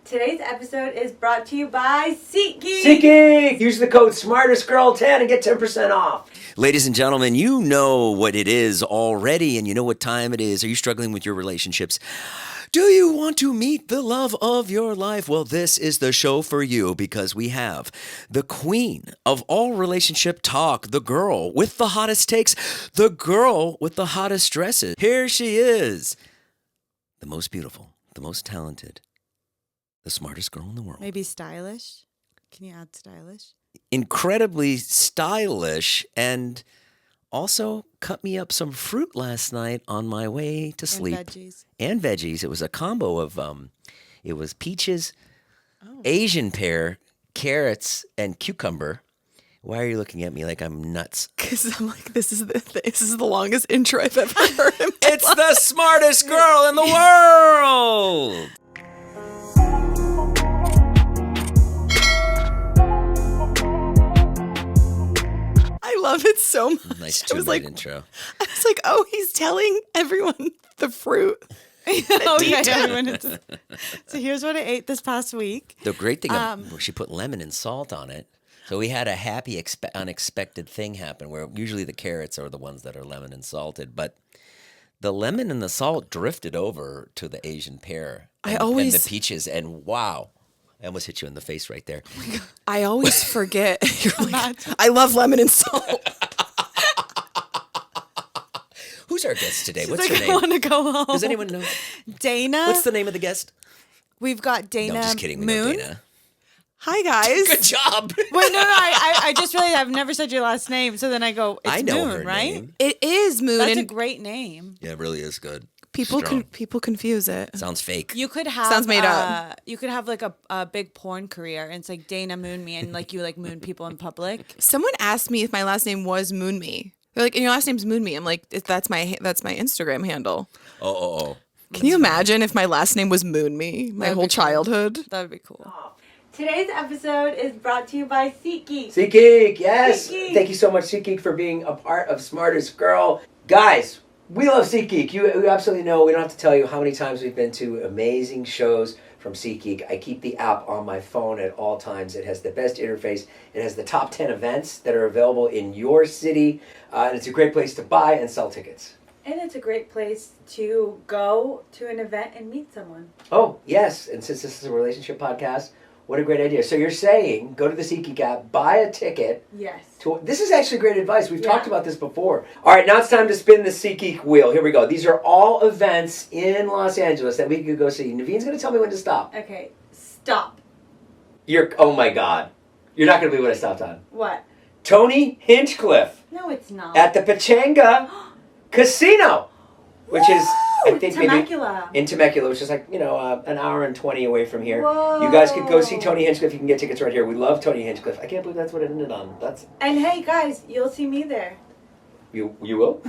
Today's episode is brought to you by Seat Geek. Seat Geek! Use the code SmartestGirl10 and get 10% off. Ladies and gentlemen, you know what it is already, and you know what time it is. Are you struggling with your relationships? Do you want to meet the love of your life? Well, this is the show for you because we have the queen of all relationship talk, the girl with the hottest takes, the girl with the hottest dresses. Here she is, the most beautiful, the most talented, the smartest girl in the world. Maybe stylish? Can you add stylish? Incredibly stylish, and also cut me up some fruit last night on my way to sleep. And veggies. It was a combo of, it was peaches, Asian pear, carrots, and cucumber. Why are you looking at me like I'm nuts? Because I'm like, this is the longest intro I've ever heard in my It's life. the smartest girl in the world! I love it so much. Nice I was like, intro. I was like, oh, he's telling everyone the fruit. So here's what I ate this past week. The great thing, she put lemon and salt on it. So we had a happy, unexpected thing happen where usually the carrots are the ones that are lemon and salted, but the lemon and the salt drifted over to the Asian pear and the peaches, and wow. I almost hit you in the face right there. Oh, I always forget. You're like, I love lemon and salt. Who's our guest today? She's What's like, her name? I want to go home. Does anyone know? Dana. What's the name of the guest? We've got Dana. No, I'm just kidding. We Moon. know Dana. Hi, guys. Good job. Wait, no, I just realized I've never said your last name, so then I go, it's I know Moon, her right? name. It is Moon. That's a and great name. Yeah, it really is good. people Strong. people confuse it. Sounds fake. You could have Sounds made up. You could have like a big porn career, and it's like Dana Moon Me, and like you like moon people in public. Someone asked me if my last name was Moon Me. They're like, and your last name's Moon Me. I'm like, that's my Instagram handle. Oh. Can you imagine if my last name was Moon Me? My That'd whole be cool. childhood. That would be cool. Today's episode is brought to you by Seat Geek. Seat Geek, yes. Seat Geek. Thank you so much, Seat Geek, for being a part of Smartest Girl. Guys, we love Seat Geek. You absolutely know. We don't have to tell you how many times we've been to amazing shows from Seat Geek. I keep the app on my phone at all times. It has the best interface. It has the top 10 events that are available in your city. And it's a great place to buy and sell tickets. And it's a great place to go to an event and meet someone. Oh, yes. And since this is a relationship podcast, what a great idea. So you're saying, go to the Seat Geek app, buy a ticket. Yes. This is actually great advice. We've talked about this before. All right, now it's time to spin the Seat Geek wheel. Here we go. These are all events in Los Angeles that we could go see. Naveen's going to tell me when to stop. Okay, stop. Oh my God. You're not going to believe what I stopped on. What? Tony Hinchcliffe No, it's not. at the Pachanga Casino, which is, I think, Temecula. maybe in Temecula, which is like, an hour and 20 away from here. Whoa. You guys could go see Tony Hinchcliffe. You can get tickets right here. We love Tony Hinchcliffe. I can't believe that's what it ended on. And hey, guys, you'll see me there. You will?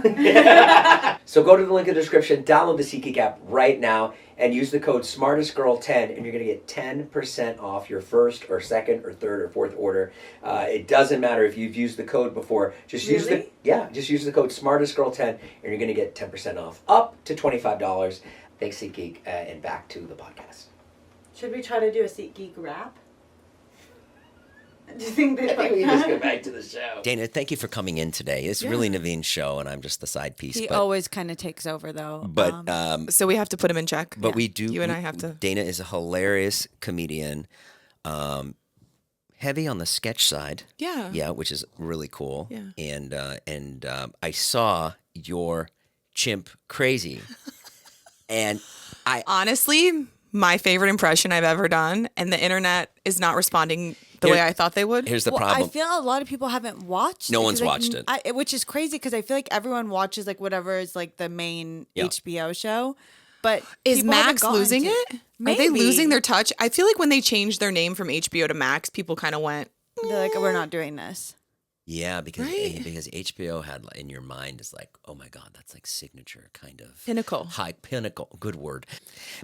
So go to the link in the description, download the SeatGeek app right now, and use the code SmartestGirl10, and you're going to get 10% off your first or second or third or fourth order. It doesn't matter if you've used the code before. Just use the code SmartestGirl10, and you're going to get 10% off, up to $25. Thanks, SeatGeek, and back to the podcast. Should we try to do a Seat Geek rap? Do you think I think we can just go back to the show. Dana, thank you for coming in today. It's really Naveen's show, and I'm just the side piece. He always kind of takes over, though. But So we have to put him in check. we do. You and I have to. Dana is a hilarious comedian, heavy on the sketch side. Yeah. Which is really cool. Yeah. And I saw your chimp crazy, and Honestly, my favorite impression I've ever done, and the internet is not responding the way I thought they would. Here's the problem. I feel a lot of people haven't watched. No one's watched it, which is crazy because I feel like everyone watches like whatever is like the main HBO show. But Is people haven't Max gotten losing to it? Maybe. Are they losing their touch? I feel like when they changed their name from HBO to Max, people kind of went. They're like, we're not doing this. Yeah, because Right? because HBO had in your mind is like, oh my God, that's like signature kind of Pinnacle. high pinnacle, good word.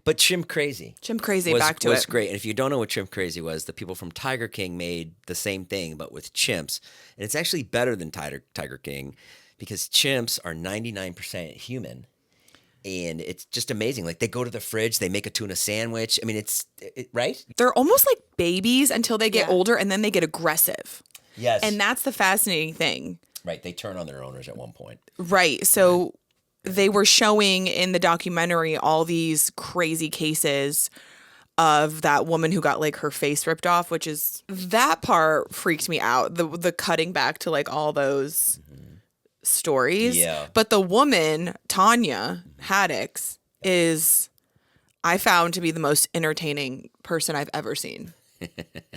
But Chimp Crazy, Chimp Crazy, back to was it. great. And if you don't know what Chimp Crazy was, the people from Tiger King made the same thing but with chimps, and it's actually better than Tiger King because chimps are 99% human And it's just amazing. Like they go to the fridge, they make a tuna sandwich. I mean, right? They're almost like babies until they get Yeah. older, and then they get aggressive. Yes. And that's the fascinating thing. Right. They turn on their owners at one point. Right. So they were showing in the documentary all these crazy cases of that woman who got like her face ripped off, which is that part freaked me out. The cutting back to like all those stories. Yeah. But the woman, Tanya Haddix, is I found to be the most entertaining person I've ever seen.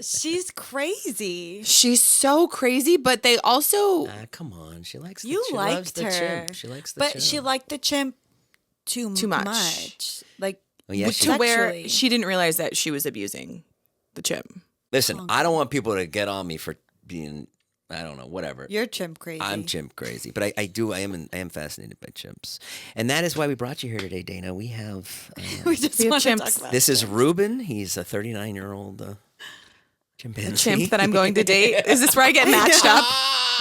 She's crazy. She's so crazy, but they also Come on. She likes the You chimp. Loves liked the her. chimp. She likes the But chimp. she liked the chimp too much. much. Like, Oh, yeah, she- to where sexually. she didn't realize that she was abusing the chimp. Listen, I don't want people to get on me for being, I don't know, whatever. You're chimp crazy. I'm chimp crazy, but I am fascinated by chimps, and that is why we brought you here today, Dana. We have we just We have want to chimps. talk about this is Ruben. He's a 39-year-old chimpanzee. Chimp that I'm going to date. Is this where I get matched up?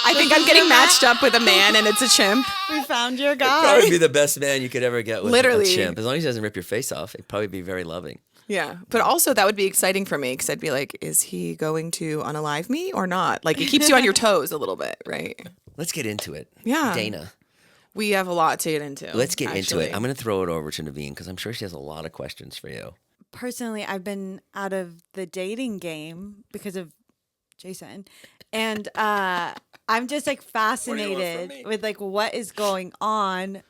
I think I'm getting matched up with a man and it's a chimp. We found your Probably guy. be the best man you could ever get with Literally. a chimp, as long as he doesn't rip your face off. He'd probably be very loving. Yeah. But also that would be exciting for me because I'd be like, is he going to unalive me or not? Like it keeps you on your toes a little bit, right? Let's get into it. Yeah. Dana. We have a lot to get into. Let's get into actually. it. I'm going to throw it over to Naveen because I'm sure she has a lot of questions for you. Personally, I've been out of the dating game because of Jason. And I'm just like fascinated with like what is going on.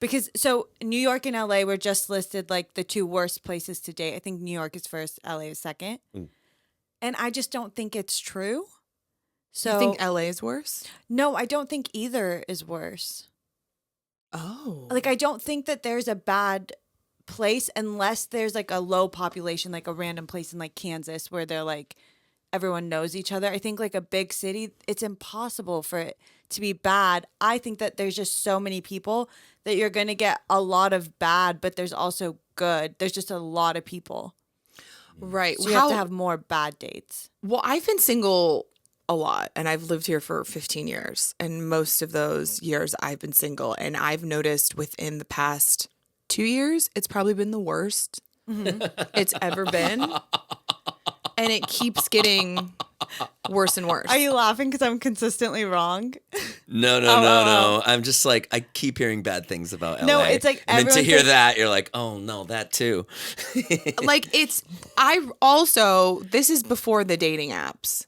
Because so New York and LA were just listed like the two worst places to date. I think New York is first, LA is second. And I just don't think it's true. So You think LA is worse? no, I don't think either is worse. Oh. Like I don't think that there's a bad place unless there's like a low population, like a random place in like Kansas where they're like everyone knows each other. I think like a big city, it's impossible for it to be bad. I think that there's just so many people that you're going to get a lot of bad, but there's also good. There's just a lot of people. Right. So you have to have more bad dates. Well, I've been single a lot and I've lived here for 15 years. And most of those years I've been single. And I've noticed within the past 2 years, it's probably been the worst it's ever been. And it keeps getting worse and worse. Are you laughing because I'm consistently wrong? No. I'm just like, I keep hearing bad things about LA. No, it's like and then to everyone hear thinks- that, you're like, oh no, that too. Like this is before the dating apps.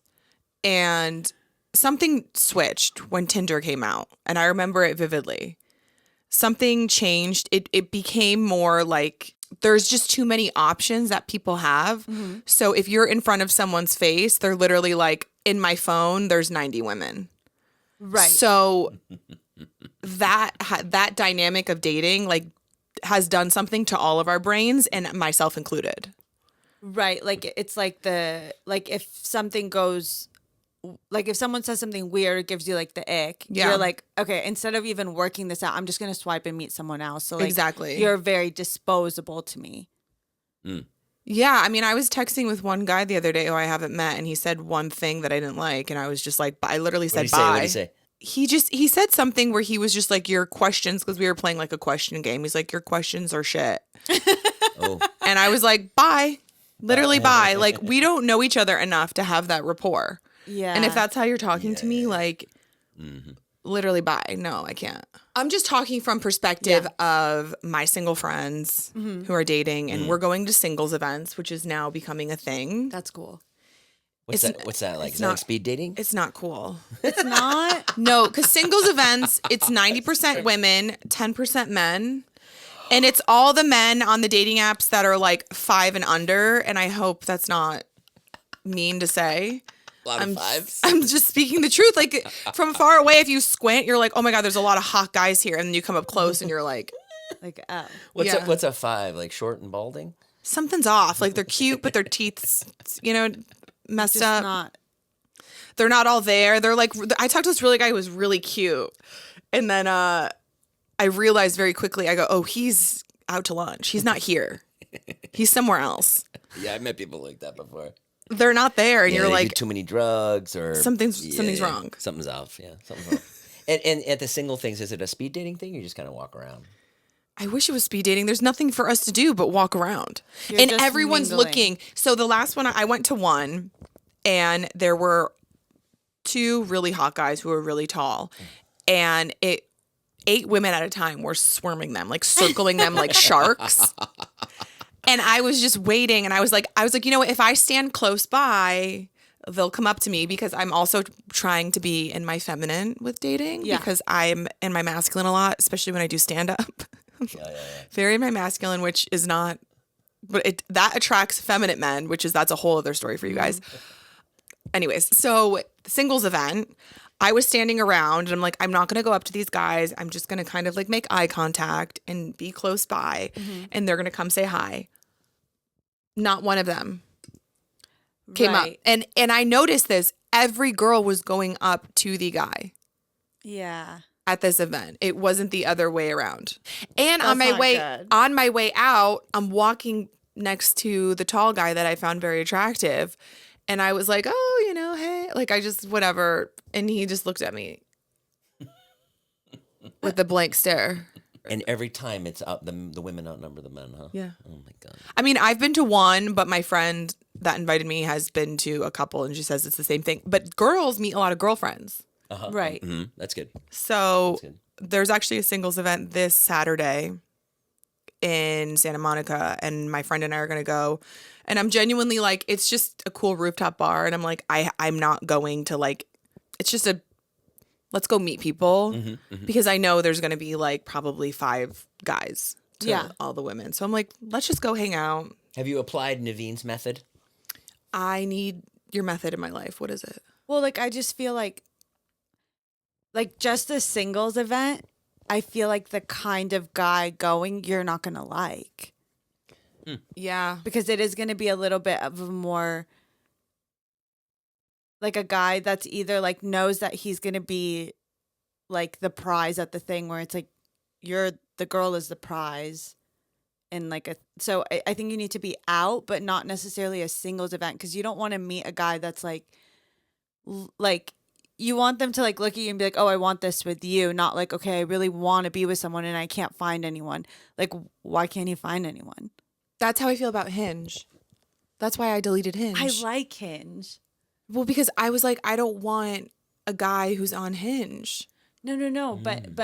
And something switched when Tinder came out. And I remember it vividly. Something changed. It became more like there's just too many options that people have. So if you're in front of someone's face, they're literally like, in my phone, there's 90 women. Right. So that dynamic of dating like has done something to all of our brains and myself included. Right. Like it's like if something goes, like if someone says something weird, it gives you like the ick. Yeah. You're like, okay, instead of even working this out, I'm just going to swipe and meet someone else. So like, Exactly. you're very disposable to me. Yeah, I mean, I was texting with one guy the other day who I haven't met, and he said one thing that I didn't like, and I was just like, I literally said bye. What did he say? He said something where he was just like, your questions, because we were playing like a question game. He's like, your questions are shit. Oh, And I was like, bye. Literally bye. Like, we don't know each other enough to have that rapport. Yeah. And if that's how you're talking to me, like, literally bye. No, I can't. I'm just talking from perspective of my single friends who are dating, and we're going to singles events, which is now becoming a thing. That's cool. what's that like? it's Is that not- like speed dating? It's not cool. It's not. No, because singles events, it's 90% women, 10% men. And it's all the men on the dating apps that are like 5 and under. And I hope that's not mean to say. A lot of fives. I'm just speaking the truth. Like from far away, if you squint, you're like, oh my God, there's a lot of hot guys here. And then you come up close and you're like, Like, oh. yeah. What's a five? Like short and balding? something's off. Like they're cute, but their teeth's, messed Just up. not. They're not all there. They're like, I talked to this really guy who was really cute. And then I realized very quickly, I go, oh, he's out to lunch. He's not here. He's somewhere else. Yeah, I've met people like that before. They're not there. And Yeah, you're they do like, too many drugs or Something's wrong. Something's off. Yeah, something's wrong. And at the single things, is it a speed dating thing? Or you just kind of walk around. I wish it was speed dating. There's nothing for us to do but walk around. You're and just everyone's mingling. looking. So the last one, I went to one, and there were 2 really hot guys who were really tall. And 8 women at a time were swarming them, like circling them like sharks. And I was just waiting, and I was like, you know what? If I stand close by, they'll come up to me, because I'm also trying to be in my feminine with dating, Yeah. because I'm in my masculine a lot, especially when I do stand up. Very in my masculine, which is not, but that attracts feminine men, that's a whole other story for you guys. Anyways, so singles event, I was standing around, and I'm like, I'm not going to go up to these guys. I'm just going to kind of like make eye contact and be close by, and they're going to come say hi. Not one of them came up. And I noticed this. Every girl was going up to the guy. Yeah. At this event. It wasn't the other way around. And That's on my not good. way out, I'm walking next to the tall guy that I found very attractive. And I was like, oh, you know, hey, like I just whatever. And he just looked at me with a blank stare. And every time it's out, the women outnumber the men, huh? Yeah. Oh my God. I mean, I've been to one, but my friend that invited me has been to a couple, and she says it's the same thing. But girls meet a lot of girlfriends. Right. Mm-hmm. That's good. So That's good. there's actually a singles event this Saturday in Santa Monica, and my friend and I are going to go. And I'm genuinely like, it's just a cool rooftop bar. And I'm like, I'm not going to like, it's just let's go meet people, because I know there's going to be like probably 5 guys to all the women. So I'm like, let's just go hang out. Have you applied Naveen's method? I need your method in my life. What is it? Well, like I just feel like just a singles event, I feel like the kind of guy going you're not going to like. Yeah. Because it is going to be a little bit of a more like a guy that's either like knows that he's going to be like the prize at the thing, where it's like the girl is the prize. And like so I think you need to be out, but not necessarily a singles event, because you don't want to meet a guy that's like you want them to like look at you and be like, oh, I want this with you. Not like, okay, I really want to be with someone and I can't find anyone. Like, why can't you find anyone? That's how I feel about Hinge. That's why I deleted Hinge. I like Hinge. Well, because I was like, I don't want a guy who's on Hinge. No. But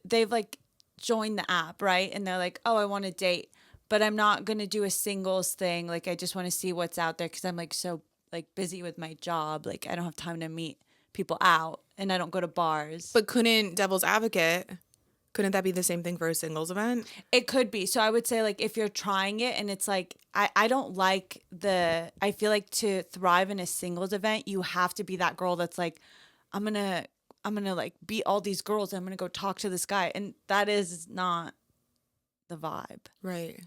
they've like joined the app, right? And they're like, oh, I want to date, but I'm not going to do a singles thing. Like, I just want to see what's out there, because I'm like so like busy with my job. Like, I don't have time to meet people out, and I don't go to bars. But couldn't that be the same thing for a singles event? It could be. So I would say, like, if you're trying it and it's like, I don't like I feel like to thrive in a singles event, you have to be that girl that's like, I'm going to like beat all these girls. And I'm going to go talk to this guy. And that is not the vibe. Right.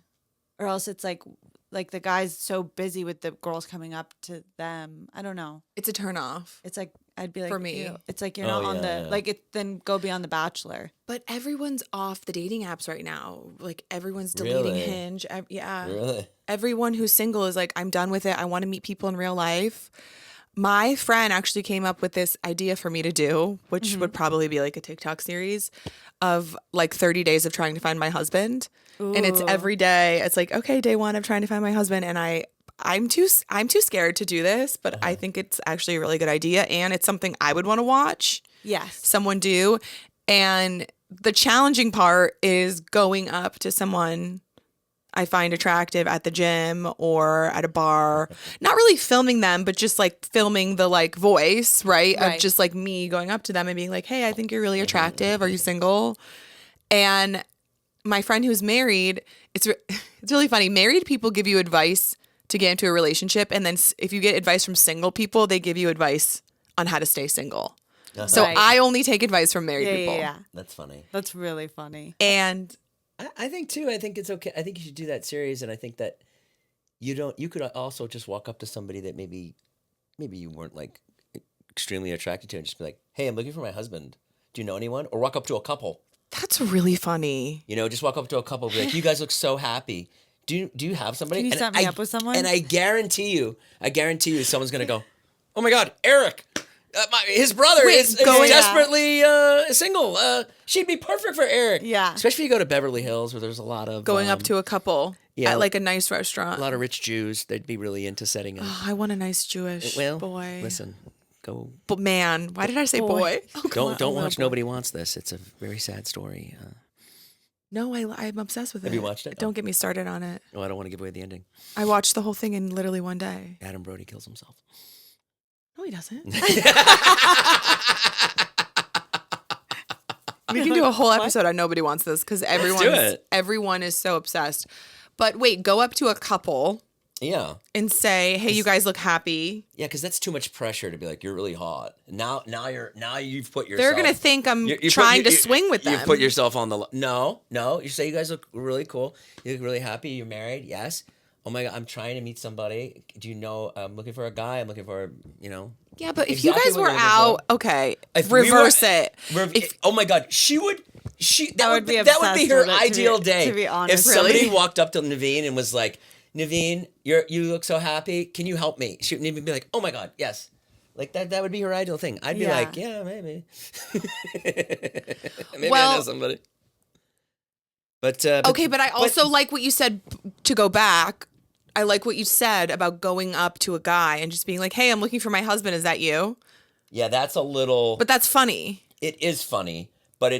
Or else it's like the guy's so busy with the girls coming up to them. I don't know. It's a turnoff. It's like, I'd be like, For me. ew. It's like you're not on the, like, then go be on The Bachelor. But everyone's off the dating apps right now. Like, everyone's deleting Really? Hinge. Yeah. Really? Everyone who's single is like, I'm done with it. I want to meet people in real life. My friend actually came up with this idea for me to do, which would probably be like a TikTok series of like 30 days of trying to find my husband. Ooh. And it's every day. It's like, okay, day 1 of trying to find my husband. And I'm too scared to do this, but I think it's actually a really good idea. And it's something I would want to watch. Yes. Someone do. And the challenging part is going up to someone I find attractive at the gym or at a bar, not really filming them, but just like filming the like voice, right? Of just like me going up to them and being like, hey, I think you're really attractive. Are you single? And my friend who's married, it's really funny. Married people give you advice to get into a relationship. And then if you get advice from single people, they give you advice on how to stay single. So I only take advice from married people. Yeah. That's funny. That's really funny. And I think too. I think it's okay. I think you should do that series, and I think that you could also just walk up to somebody that maybe you weren't like extremely attracted to, and just be like, "Hey, I'm looking for my husband. Do you know anyone?" Or walk up to a couple. that's really funny. Just walk up to a couple, and be like, "You guys look so happy. Do you have somebody?" Can you set me up with someone? And I guarantee you, someone's gonna go, "Oh my God, Eric! his brother Wait, is going- desperately single. She'd be perfect for Eric. Yeah. Especially if you go to Beverly Hills where there's a lot of Going up to a couple yeah. at like a nice restaurant. a lot of rich Jews. They'd be really into setting up. Oh, I want a nice Jewish boy. Listen, go. But man, why did I say boy? Oh, Don't watch Nobody Wants This. It's a very sad story. No, I'm obsessed with it. Have you watched it? Don't get me started on it. No, I don't want to give away the ending. I watched the whole thing in literally one day. Adam Brody kills himself. No, he doesn't. We can do a whole episode on Nobody Wants This because everyone is so obsessed. But wait, go up to a couple Yeah. and say, "Hey, you guys look happy." Yeah, because that's too much pressure to be like, you're really hot. Now you've put yourself. They're gonna think I'm you trying to swing with them. You put yourself on the no. You say you guys look really cool. You look really happy. You're married. Yes. Oh my God, I'm trying to meet somebody. Do you know? I'm looking for a guy. I'm looking for Yeah, but if exactly you guys what were you're looking out, for. okay, If we reverse were- it. Oh my God, she would. That would be obsessed her with it, ideal day. to be honest. if somebody Really? walked up to Naveen and was like, "Naveen, you look so happy. Can you help me?" She would even be like, "Oh my God, yes." Like that would be her ideal thing. I'd be Yeah. like, "Yeah, maybe." Maybe I Well- know somebody. But Okay, but I also like what you said to go back. I like what you said about going up to a guy and just being like, "Hey, I'm looking for my husband. Is that you?" yeah, that's a little. But that's funny. It is funny, but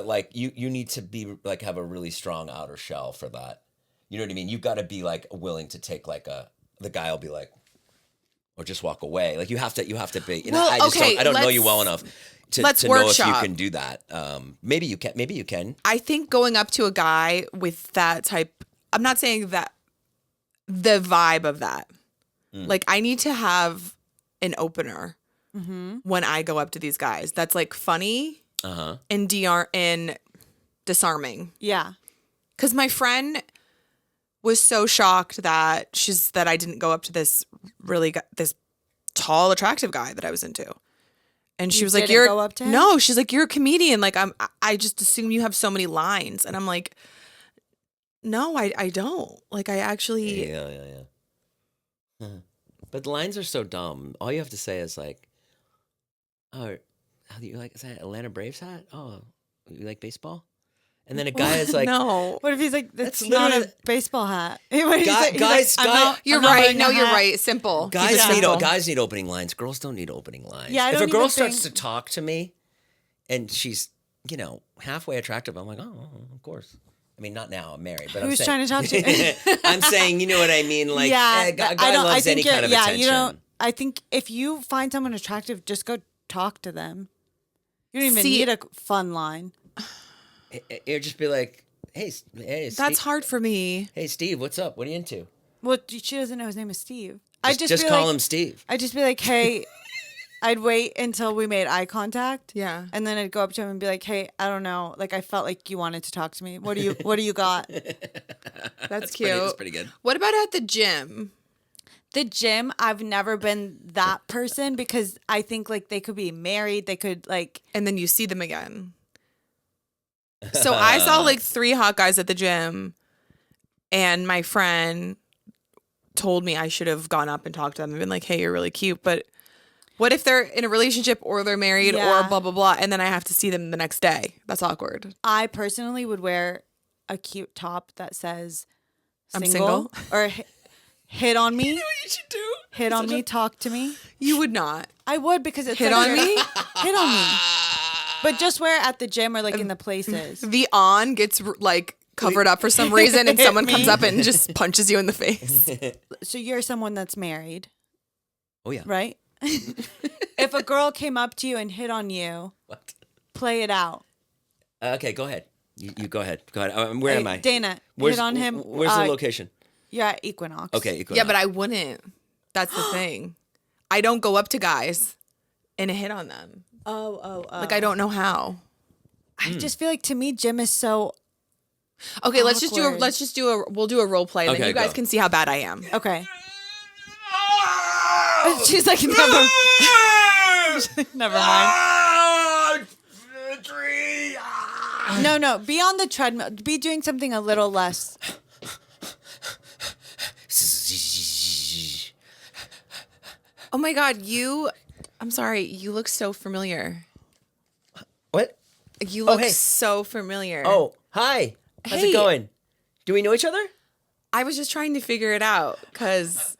like you need to be like have a really strong outer shell for that. You know what I mean? You've got to be like willing to take like the guy will be like, or just walk away. Like you have to be. Well, I just okay, I don't know let's- you well enough to let's know if you workshop. can do that. Maybe you can. Maybe you can. I think going up to a guy with that type, I'm not saying that the vibe of that. Like I need to have an opener when I go up to these guys. That's like funny and disarming. Yeah. Because my friend was so shocked that I didn't go up to this this tall, attractive guy that I was into. And she You was like, didn't go up to him? No, she's like, "You're a comedian. Like I just assume you have so many lines." And I'm like, "No, I don't. Like I actually Yeah. But the lines are so dumb. All you have to say is like, "Oh, how do you like? Is that Atlanta Braves hat? Oh, you like baseball?" And then a guy is like, no. What if he's like, that's That's not a literally- baseball hat? What if he's like- he's guys- I'm not- You're I'm not right. wearing No, a you're hat. right. Simple. Keep Guys it need simple. guys need opening lines. Girls don't need opening lines. Yeah, I if a don't girl even starts think- to talk to me, and she's halfway attractive, I'm like, oh, of course. I mean, not now. I'm married, but Who's I'm saying, trying to talk to you? I'm saying, you know what I mean? Like, yeah, a guy I don't. I loves think any kind of yeah, attention. you don't. I think if you find someone attractive, just go talk to them. You don't even See- need a fun line. It'll just be like, hey, That's Steve, hard for me. Hey, Steve, what's up? What are you into? Well, she doesn't know his name is Steve. I Just be call like, him Steve. I'd just be like, hey. I'd wait until we made eye contact. Yeah. And then I'd go up to him and be like, hey, I don't know. Like I felt like you wanted to talk to me. What do you got? That's cute. That's pretty good. What about at the gym? The gym, I've never been that person because I think like they could be married. They could like And then you see them again. So I saw like 3 hot guys at the gym, and my friend told me I should have gone up and talked to them and been like, hey, you're really cute. But what if they're in a relationship or they're married or Yeah. blah, blah, blah, and then I have to see them the next day? That's awkward. I personally would wear a cute top that says I'm single, or hit on me, You should do. hit on me, talk to me. You would not. I would because it's Hit like on me? hit on me. But just wear it at the gym or like in the places. The on gets like covered up for some reason, and someone Me? comes up and just punches you in the face. So you're someone that's married, Oh, yeah. right? If a girl came up to you and hit on you, What? play it out. Okay, go ahead. You go ahead. Go ahead. Where am I? Dana, Where's, hit on him. Where's the location? You're at Equinox. Okay, Equinox. Yeah, but I wouldn't. That's the thing. I don't go up to guys and hit on them. Oh. Like I don't know how. I just feel like to me, gym is so Okay, we'll do a role play, and then Okay, you guys go. can see how bad I am. okay. She's like, never, never mind. No, be on the treadmill. Be doing something a little less. Oh my god, you I'm sorry. You look so familiar. What? You look hey. so familiar. Oh, hi. How's Hey. it going? Do we know each other? I was just trying to figure it out because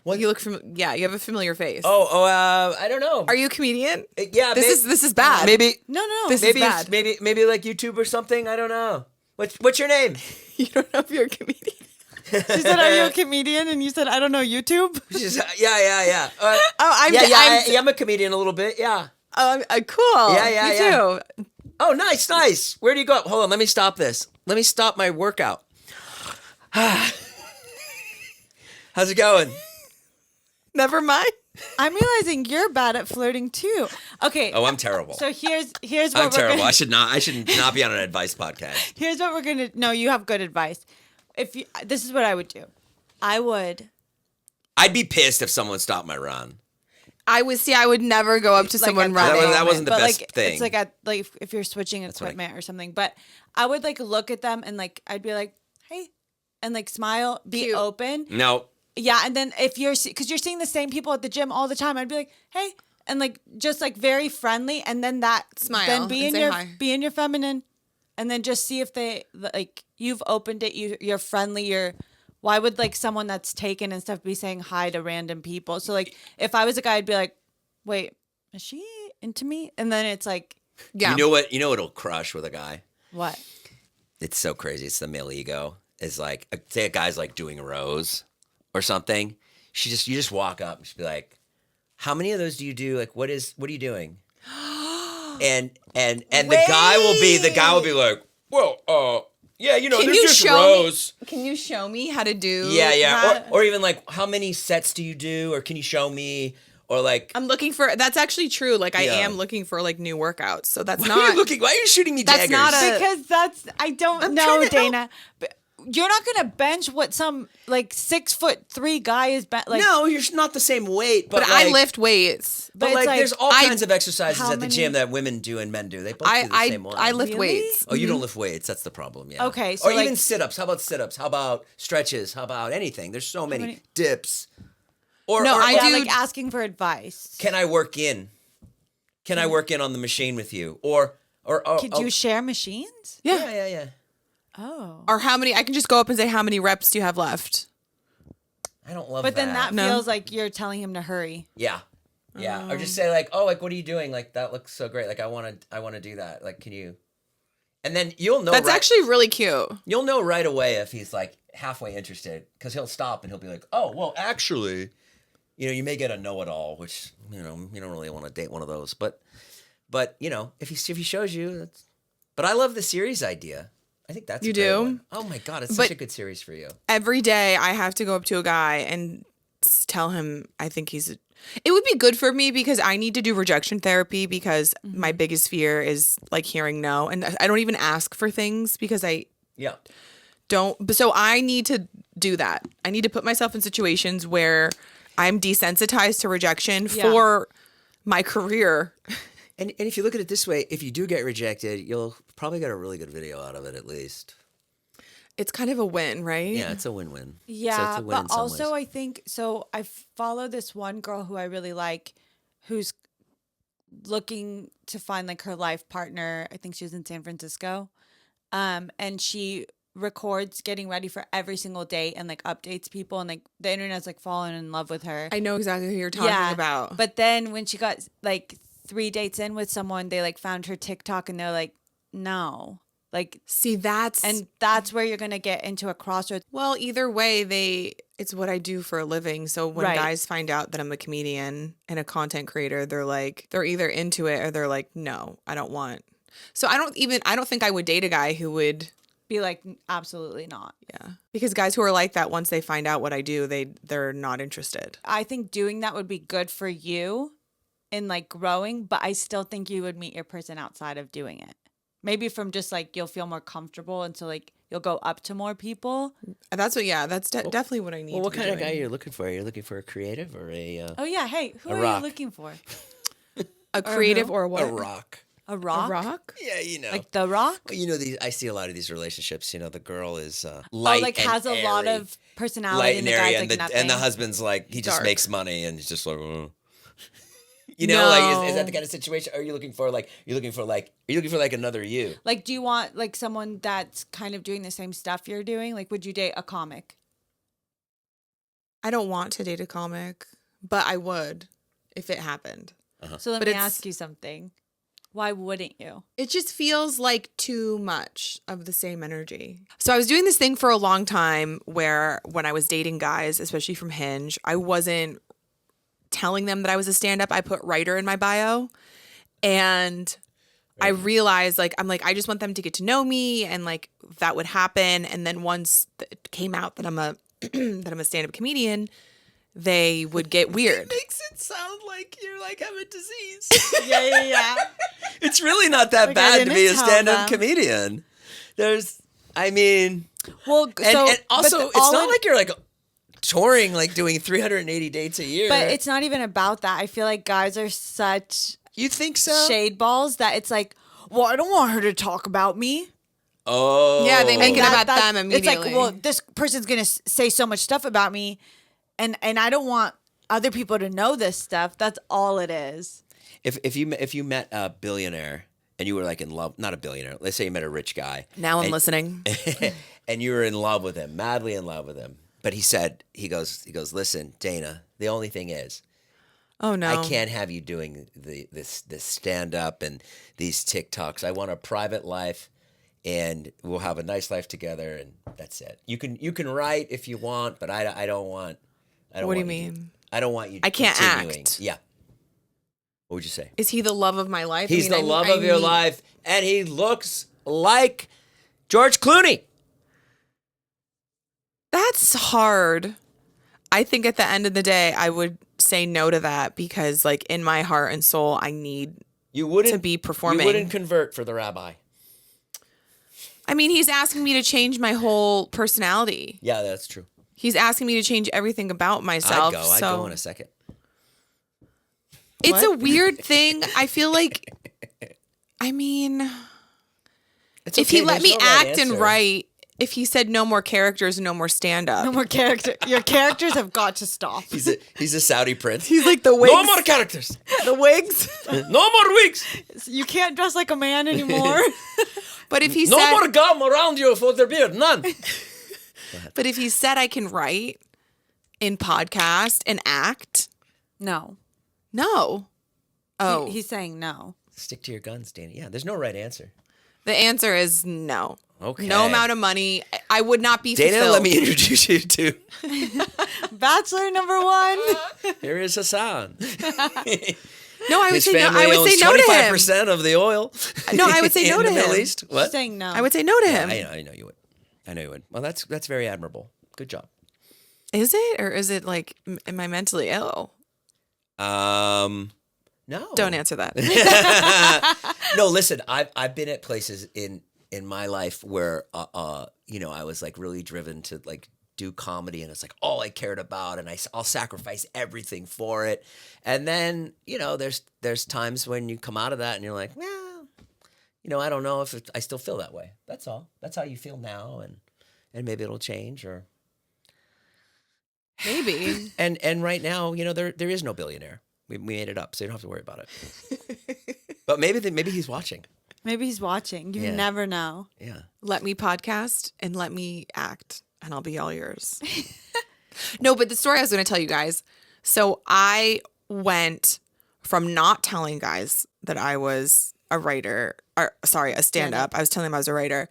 you look you have a familiar face. I don't know. Are you a comedian? Yeah, This is bad. Maybe. No. This is bad. Maybe like YouTube or something. I don't know. What's your name? You don't know if you're a comedian. She said, "Are you a comedian?" And you said, "I don't know YouTube." Yeah. I'm a comedian a little bit. Yeah. Cool. Yeah. Me too. Oh, nice. Where do you go? Hold on. Let me stop this. Let me stop my workout. How's it going? Never mind. I'm realizing you're bad at flirting too. Okay. Oh, I'm terrible. So here's what I'm we're terrible. Gonna, I should not be on an advice podcast. Here's what we're gonna. No, you have good advice. This is what I would do. I'd be pissed if someone stopped my run. I would never go up to someone running. That wasn't the but best like, thing. It's like if you're switching equipment or something. But I would like look at them and like I'd be like, hey, and like smile, be Cute. open. No. Yeah, and then because you're seeing the same people at the gym all the time, I'd be like, hey, and like just like very friendly, and then that Smile then be and in say your hi. be in your feminine, and then just see if they like you've opened it, you're friendly, why would like someone that's taken and stuff be saying hi to random people? So like if I was a guy, I'd be like, wait, is she into me? And then it's like, Yeah. You know what? You know what'll crush with a guy? what? It's so crazy. It's the male ego. It's like, say a guy's like doing a rose or something. You just walk up and she'd be like, how many of those do you do? Like, what are you doing? And the guy will be like, well, yeah, Can there's you just show rows. me? Can you show me how to do? Yeah. that? Or even like, how many sets do you do? Or can you show me? Or like, I'm looking for. That's actually true. Like I Yeah. am looking for like new workouts. So that's why not. why are you shooting me That's daggers? not a- Because I don't I'm know, trying to help. Dana. But you're not gonna bench what some like 6'3" guy is like. No, you're not the same weight. but But I like, lift weights. But it's like, like, there's all I- kinds of exercises how at the many- gym that women do and men do. They both do the same one. I lift Really? weights. Oh, you don't lift weights. That's the problem. Yeah. Okay, so or like- even sit-ups. How about sit-ups? How about stretches? How about anything? There's so many many- dips. Or No, or, I Yeah, do- like asking for advice. Can I work in? Can I work in on the machine with you? Or Could you share machines? Yeah. Oh. Or how many? I can just go up and say, how many reps do you have left? I don't love But that. then that No. feels like you're telling him to hurry. Yeah. Or just say like, oh, like what are you doing? Like that looks so great. Like I want to do that. Like, can you? And then you'll know. That's right, actually really cute. You'll know right away if he's like halfway interested because he'll stop and he'll be like, oh, well, actually, you may get a know-it-all, which you don't really want to date one of those. But if he shows you, that's. But I love the series idea. I think that's You a great do? one. Oh my god, it's But- such a good series for you. Every day I have to go up to a guy and tell him I think he's. It would be good for me because I need to do rejection therapy because my biggest fear is like hearing no, and I don't even ask for things because I Yeah. don't. So I need to do that. I need to put myself in situations where I'm desensitized to rejection Yeah. for my career. And if you look at it this way, if you do get rejected, you'll probably get a really good video out of it at least. It's kind of a win, right? Yeah, it's a win-win. Yeah, so it's a win in but some also ways. I think so. I follow this one girl who I really like, who's looking to find like her life partner. I think she's in San Francisco, and she records getting ready for every single date and like updates people, and like the internet's like fallen in love with her. I know exactly who you're talking about. But then when she got like 3 dates in with someone, they like found her TikTok and they're like, no, like. See, that's And that's where you're gonna get into a crossroads. well, either way, it's what I do for a living. So when Right. guys find out that I'm a comedian and a content creator, they're either into it or they're like, no, I don't want. So I don't think I would date a guy who would, Be like, absolutely not. yeah, because guys who are like that, once they find out what I do, they're not interested. I think doing that would be good for you in like growing, but I still think you would meet your person outside of doing it. Maybe from just like you'll feel more comfortable, and so like you'll go up to more people. That's definitely what I need. Well, what to be kind of guy doing. are you looking for? Are you looking for a creative or a Oh yeah, hey, who A are rock. you looking for? A creative who? or what? a rock? A rock? A rock? Yeah, you know. Like The Rock? Well, these. I see a lot of these relationships. The girl is light, Like and has a lot airy. of personality, light and and the airy, guy's and like the nothing. and the husband's like he just Dark. makes money and he's just like. You know, like is No. that the kind of situation? Or are you looking for like another you? Like, do you want like someone that's kind of doing the same stuff you're doing? Like, would you date a comic? I don't want to date a comic, but I would if it happened. So let But me it's- ask you something. Why wouldn't you? It just feels like too much of the same energy. So I was doing this thing for a long time where when I was dating guys, especially from Hinge, I wasn't telling them that I was a stand-up. I put writer in my bio. And I realized I'm like, I just want them to get to know me and like that would happen. And then once it came out that I'm a that I'm a stand-up comedian, they would get weird. Makes it sound like you're like have a disease. Yeah. It's really not that Like, I bad to didn't be a tell stand-up them. comedian. And Well, also, but it's not like you're like touring, like doing 380 dates a year. But it's not even about that. I feel like guys are such You think so? shade balls that it's like, well, I don't want her to talk about me. Oh. Yeah, they make it That- about them It's like, immediately. well, this person's gonna say so much stuff about me, and I don't want other people to know this stuff. That's all it is. If you met a billionaire and you were like in love, not a billionaire, let's say you met a rich guy. Now I'm and- listening. and you were in love with him, madly in love with him. But he goes, listen, Dana, the only thing is, Oh no. I can't have you doing this stand up and these TikToks. I want a private life, and we'll have a nice life together, and that's it. You can write if you want, but I don't want. What do you mean? I don't want you. I can't continuing. act. Yeah. What would you say? Is he the love of my life? He's I mean, the love I of your need- life, and he looks like George Clooney. That's hard. I think at the end of the day, I would say no to that because, like, in my heart and soul, I need You wouldn't to be performing. You wouldn't convert for the rabbi. I mean, he's asking me to change my whole personality. Yeah, that's true. He's asking me to change everything about myself. I'd so go in a second. it's a weird thing. I feel like, I mean, It's if he okay, let there's me no right act and answer. write, if he said no more characters, no more stand up. No more character. Your characters have got to stop. He's a Saudi prince. He's like the wigs. No more characters. The wigs. No more wigs. You can't dress like a man anymore. But if he No said, more gum around you for the beard. None. but if he said I can write in podcast and act, No. no. Oh, He's saying no. Stick to your guns, Danny. Yeah, there's no right answer. the answer is no. Okay. No amount of money. I would not be Dana, fulfilled. let me introduce you to. Bachelor number one. Here is Hassan. No, I would His say no. family I would owns say no to him. 25% of the oil. No, I would say no in to the Middle him. East. What? She's saying no. I would say no to him. I know you would. I know you would. Well, that's very admirable. Good job. Is it, or is it like, am I mentally ill? No. Don't answer that. No, listen. I've been at places in my life where I was like really driven to like do comedy, and it's like all I cared about, and I'll sacrifice everything for it. And then there's times when you come out of that and you're like, well, I don't know if I still feel that way. That's all. That's how you feel now, and maybe it'll change or. Maybe. And right now, there is no billionaire. We made it up, so you don't have to worry about it. But maybe he's watching. Maybe he's watching. You Yeah. never know. Yeah. Let me podcast and let me act, and I'll be all yours. No, but the story I was going to tell you guys. So I went from not telling guys that I was a writer, or sorry, a stand-up. I was telling them I was a writer.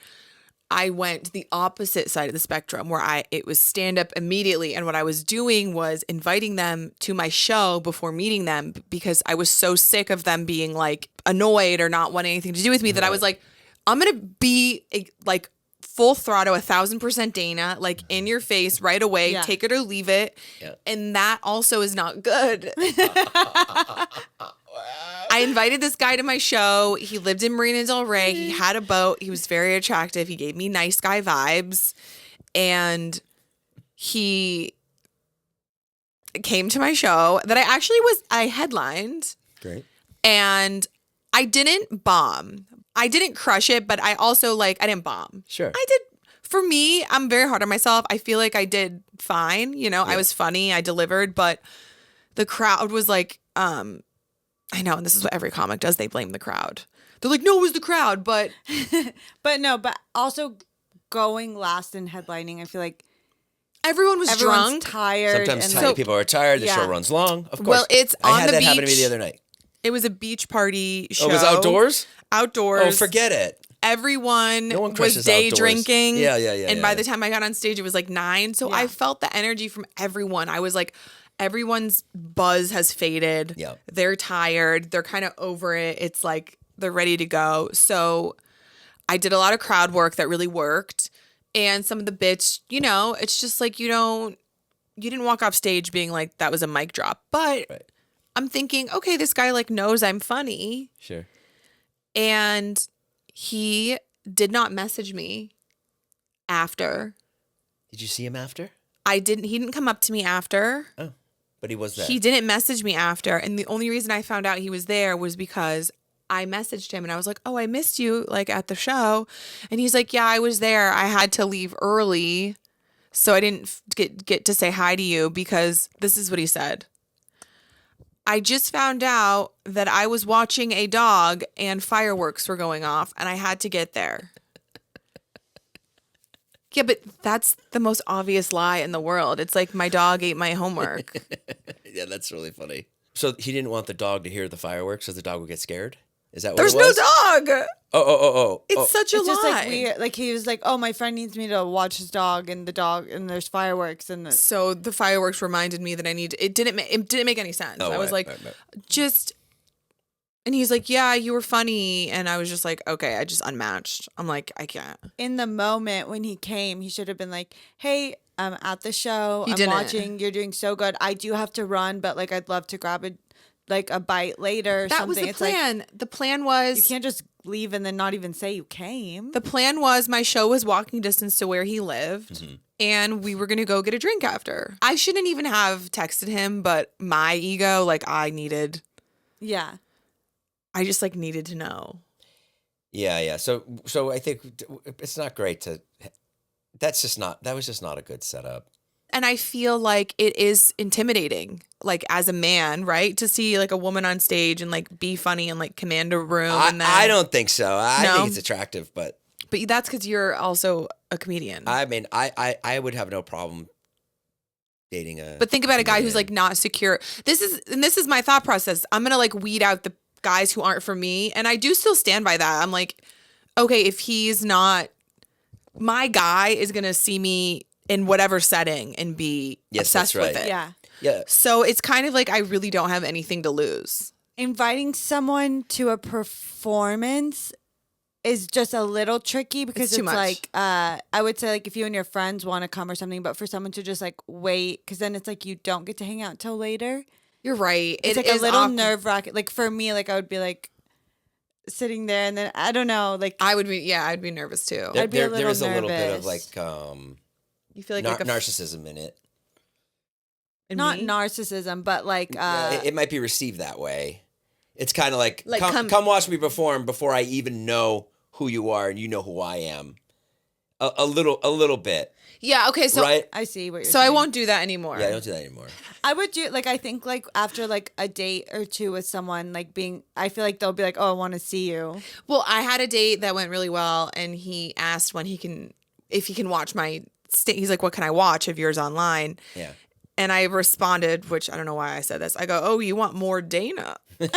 I went to the opposite side of the spectrum where it was stand-up immediately. And what I was doing was inviting them to my show before meeting them because I was so sick of them being like annoyed or not wanting anything to do with me that I was like, I'm going to be like full throttle, 1,000% Dana, like in your face right away, Yeah. take it or leave it. Yeah. And that also is not good. I invited this guy to my show. He lived in Marina Del Rey. He had a boat. He was very attractive. He gave me nice guy vibes. And he came to my show that I headlined. Great. And I didn't bomb. I didn't crush it, but I also I didn't bomb. Sure. I did. For me, I'm very hard on myself. I feel like I did fine. I was funny. I delivered, but the crowd was like, I know, and this is what every comic does. They blame the crowd. They're like, no, it was the crowd, but but also going last in headlining, I feel like everyone was everyone's drunk. tired. Sometimes and people are tired. The show Yeah. runs long. Of course. Well, it's I on had the that happen to me beach. the other night. It was a beach party show. Oh, it was outdoors? Outdoors. Oh, forget it. Everyone No one was crushes day outdoors. drinking. Yeah. And by the time I got on stage, it was like 9. So I Yeah. felt the energy from everyone. I was like, everyone's buzz has faded. Yeah. They're tired. They're kind of over it. It's like they're ready to go. So I did a lot of crowd work that really worked. And some of the bits, it's just like you didn't walk off stage being like, that was a mic drop. But Right. I'm thinking, okay, this guy like knows I'm funny. Sure. And he did not message me after. Did you see him after? He didn't come up to me after. Oh, but he was there. He didn't message me after. And the only reason I found out he was there was because I messaged him and I was like, oh, I missed you like at the show. And he's like, yeah, I was there. I had to leave early. So I didn't get to say hi to you because this is what he said. I just found out that I was watching a dog and fireworks were going off and I had to get there. Yeah, but that's the most obvious lie in the world. It's like my dog ate my homework. Yeah, that's really funny. So he didn't want the dog to hear the fireworks so the dog would get scared? Is that what There's it was? no dog. Oh. It's such a It's lie. just like weird. Like he was like, "Oh, my friend needs me to watch his dog, and there's fireworks, and So the fireworks reminded me that it didn't make any sense. Oh, I was right, like, right. just, and he's like, yeah, you were funny. And I was just like, okay, I just unmatched. I'm like, I can't. in the moment when he came, he should have been like, "Hey, I'm at the show. He I'm didn't. watching. You're doing so good. I do have to run, but like I'd love to grab a bite later or That something." was the It's like plan. The plan was, you can't just leave and then not even say you came. the plan was my show was walking distance to where he lived. And we were going to go get a drink after. I shouldn't even have texted him, but my ego, like I just like needed to know. Yeah. So I think it's not great to. That was just not a good setup. And I feel like it is intimidating, like as a man, right? To see like a woman on stage and like be funny and like command a room. I don't think so. I No? think it's attractive, but But that's because you're also a comedian. I mean, I would have no problem dating a. But think about a guy who's comedian. like not secure. This is my thought process. I'm gonna like weed out the guys who aren't for me, and I do still stand by that. I'm like, okay, if he's not my guy, is gonna see me in whatever setting and be Yes, obsessed that's with right. it. Yeah. Yeah. So it's kind of like I really don't have anything to lose. Inviting someone to a performance is just a little tricky because It's too much. like I would say like if you and your friends want to come or something, but for someone to just like wait, because then it's like you don't get to hang out till later. You're right. It's It like a is little awkward. nerve-wracking. Like for me, like I would be like sitting there and then I don't know, like I'd be nervous too. I'd be a there little is a little bit of nervous. like You feel like narcissism in it. in not me? narcissism, but like It might be received that way. It's kind of like, Like, come watch me perform before I even know who you are and you know who I am. A little bit, Yeah. Okay. So right? I see what you're so I saying. won't do that anymore. Yeah, don't do that anymore. I would do like I think like after like a date or two with someone like being I feel like they'll be like, "Oh, I want to see you." Well, I had a date that went really well, and he asked if he can watch my. He's like, "What can I watch of yours online?" Yeah. And I responded, which I don't know why I said this. I go, "Oh, you want more Dana?" And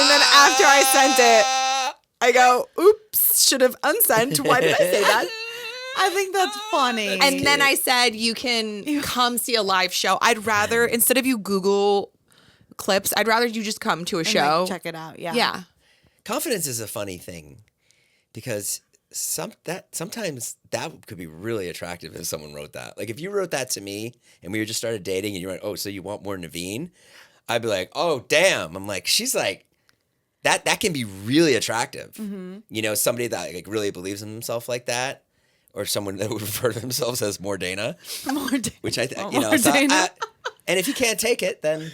then after I sent it, I go, "Oops, should have unsent. Why did I say that?" I think that's funny. And then I said, "You can come see a live show. I'd rather instead of you Google clips, I'd rather you just come to a And, show. like, check it out. Yeah. Yeah. Confidence is a funny thing because sometimes that could be really attractive if someone wrote that. Like if you wrote that to me and we just started dating and you went, "Oh, so you want more Naveen?" I'd be like, "Oh, damn." I'm like, she's like, that can be really attractive. Mm-hmm. You know, somebody that like really believes in themselves like that, or someone that would refer to themselves as more Dana, More Dana. which I Oh, you know. more So Dana. and if you can't take it, then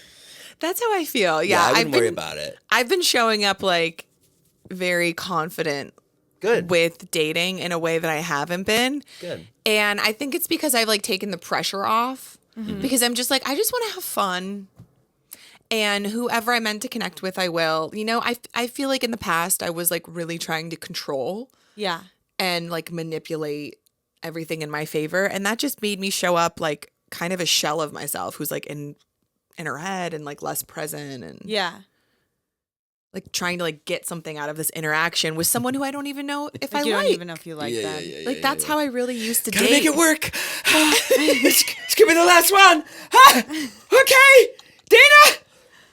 That's how I feel. yeah, Yeah. I wouldn't worry about it. I've been showing up like very confident Good. with dating in a way that I haven't been. Good. And I think it's because I've like taken the pressure off because I'm just like, I just want to have fun. And whoever I'm meant to connect with, I will. You know, I feel like in the past I was like really trying to control Yeah. and like manipulate everything in my favor. And that just made me show up like kind of a shell of myself who's like in her head and like less present and Yeah. like trying to like get something out of this interaction with someone who I don't even know if I You like. don't even know if you like them. Like that's how I really used to Gotta date. make it work. It's gonna be the last one. Okay, Dana,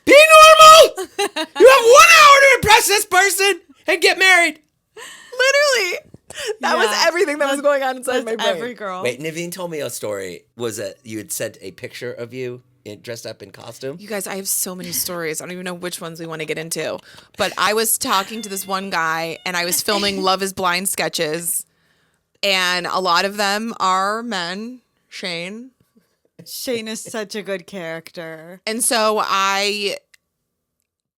be normal. You have 1 hour to impress this person and get married. Literally. That was Yeah. everything that was going on inside my brain. Every girl. Wait, Naveen told me a story. Was that you had sent a picture of you dressed up in costume? You guys, I have so many stories. I don't even know which ones we want to get into. But I was talking to this one guy and I was filming Love is Blind sketches. And a lot of them are men, Shane. Shane is such a good character. And so I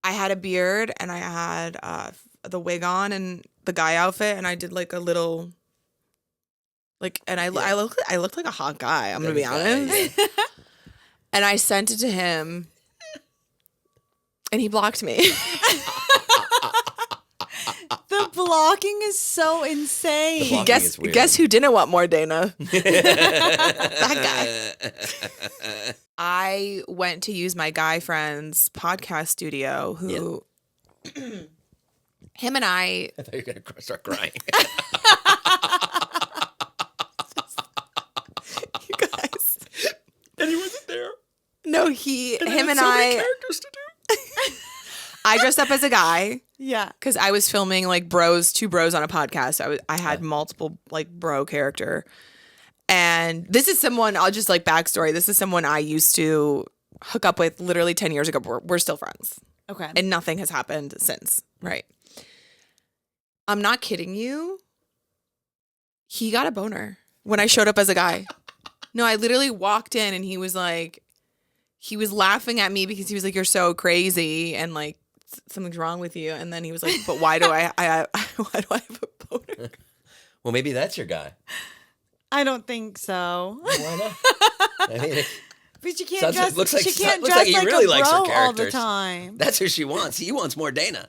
had a beard and I had the wig on and the guy outfit and I did like a little like and I looked like a hot guy, I'm going to be honest. Yeah. And I sent it to him and he blocked me. The blocking is so insane. blocking guess is weird. guess who didn't want more, Dana? That guy. I went to use my guy friend's podcast studio who him and I I thought you were gonna start crying. you guys. And he wasn't there. No, him and so many I characters to do. I dressed up as a guy Yeah. because I was filming like two bros on a podcast. I had multiple like bro character. And this is someone, I'll just like backstory. This is someone I used to hook up with literally 10 years ago. We're still friends. Okay. And nothing has happened since. Right. I'm not kidding you. He got a boner when I showed up as a guy. No, I literally walked in and he was laughing at me because he was like, you're so crazy and like something's wrong with you. And then he was like, but why do I have a boner? Well, maybe that's your guy. I don't think so. Why not? I mean, But she can't Sounds like- dress. looks like- she can't looks dress like he like really a likes her bro all the characters. time. that's who she wants. He wants more Dana.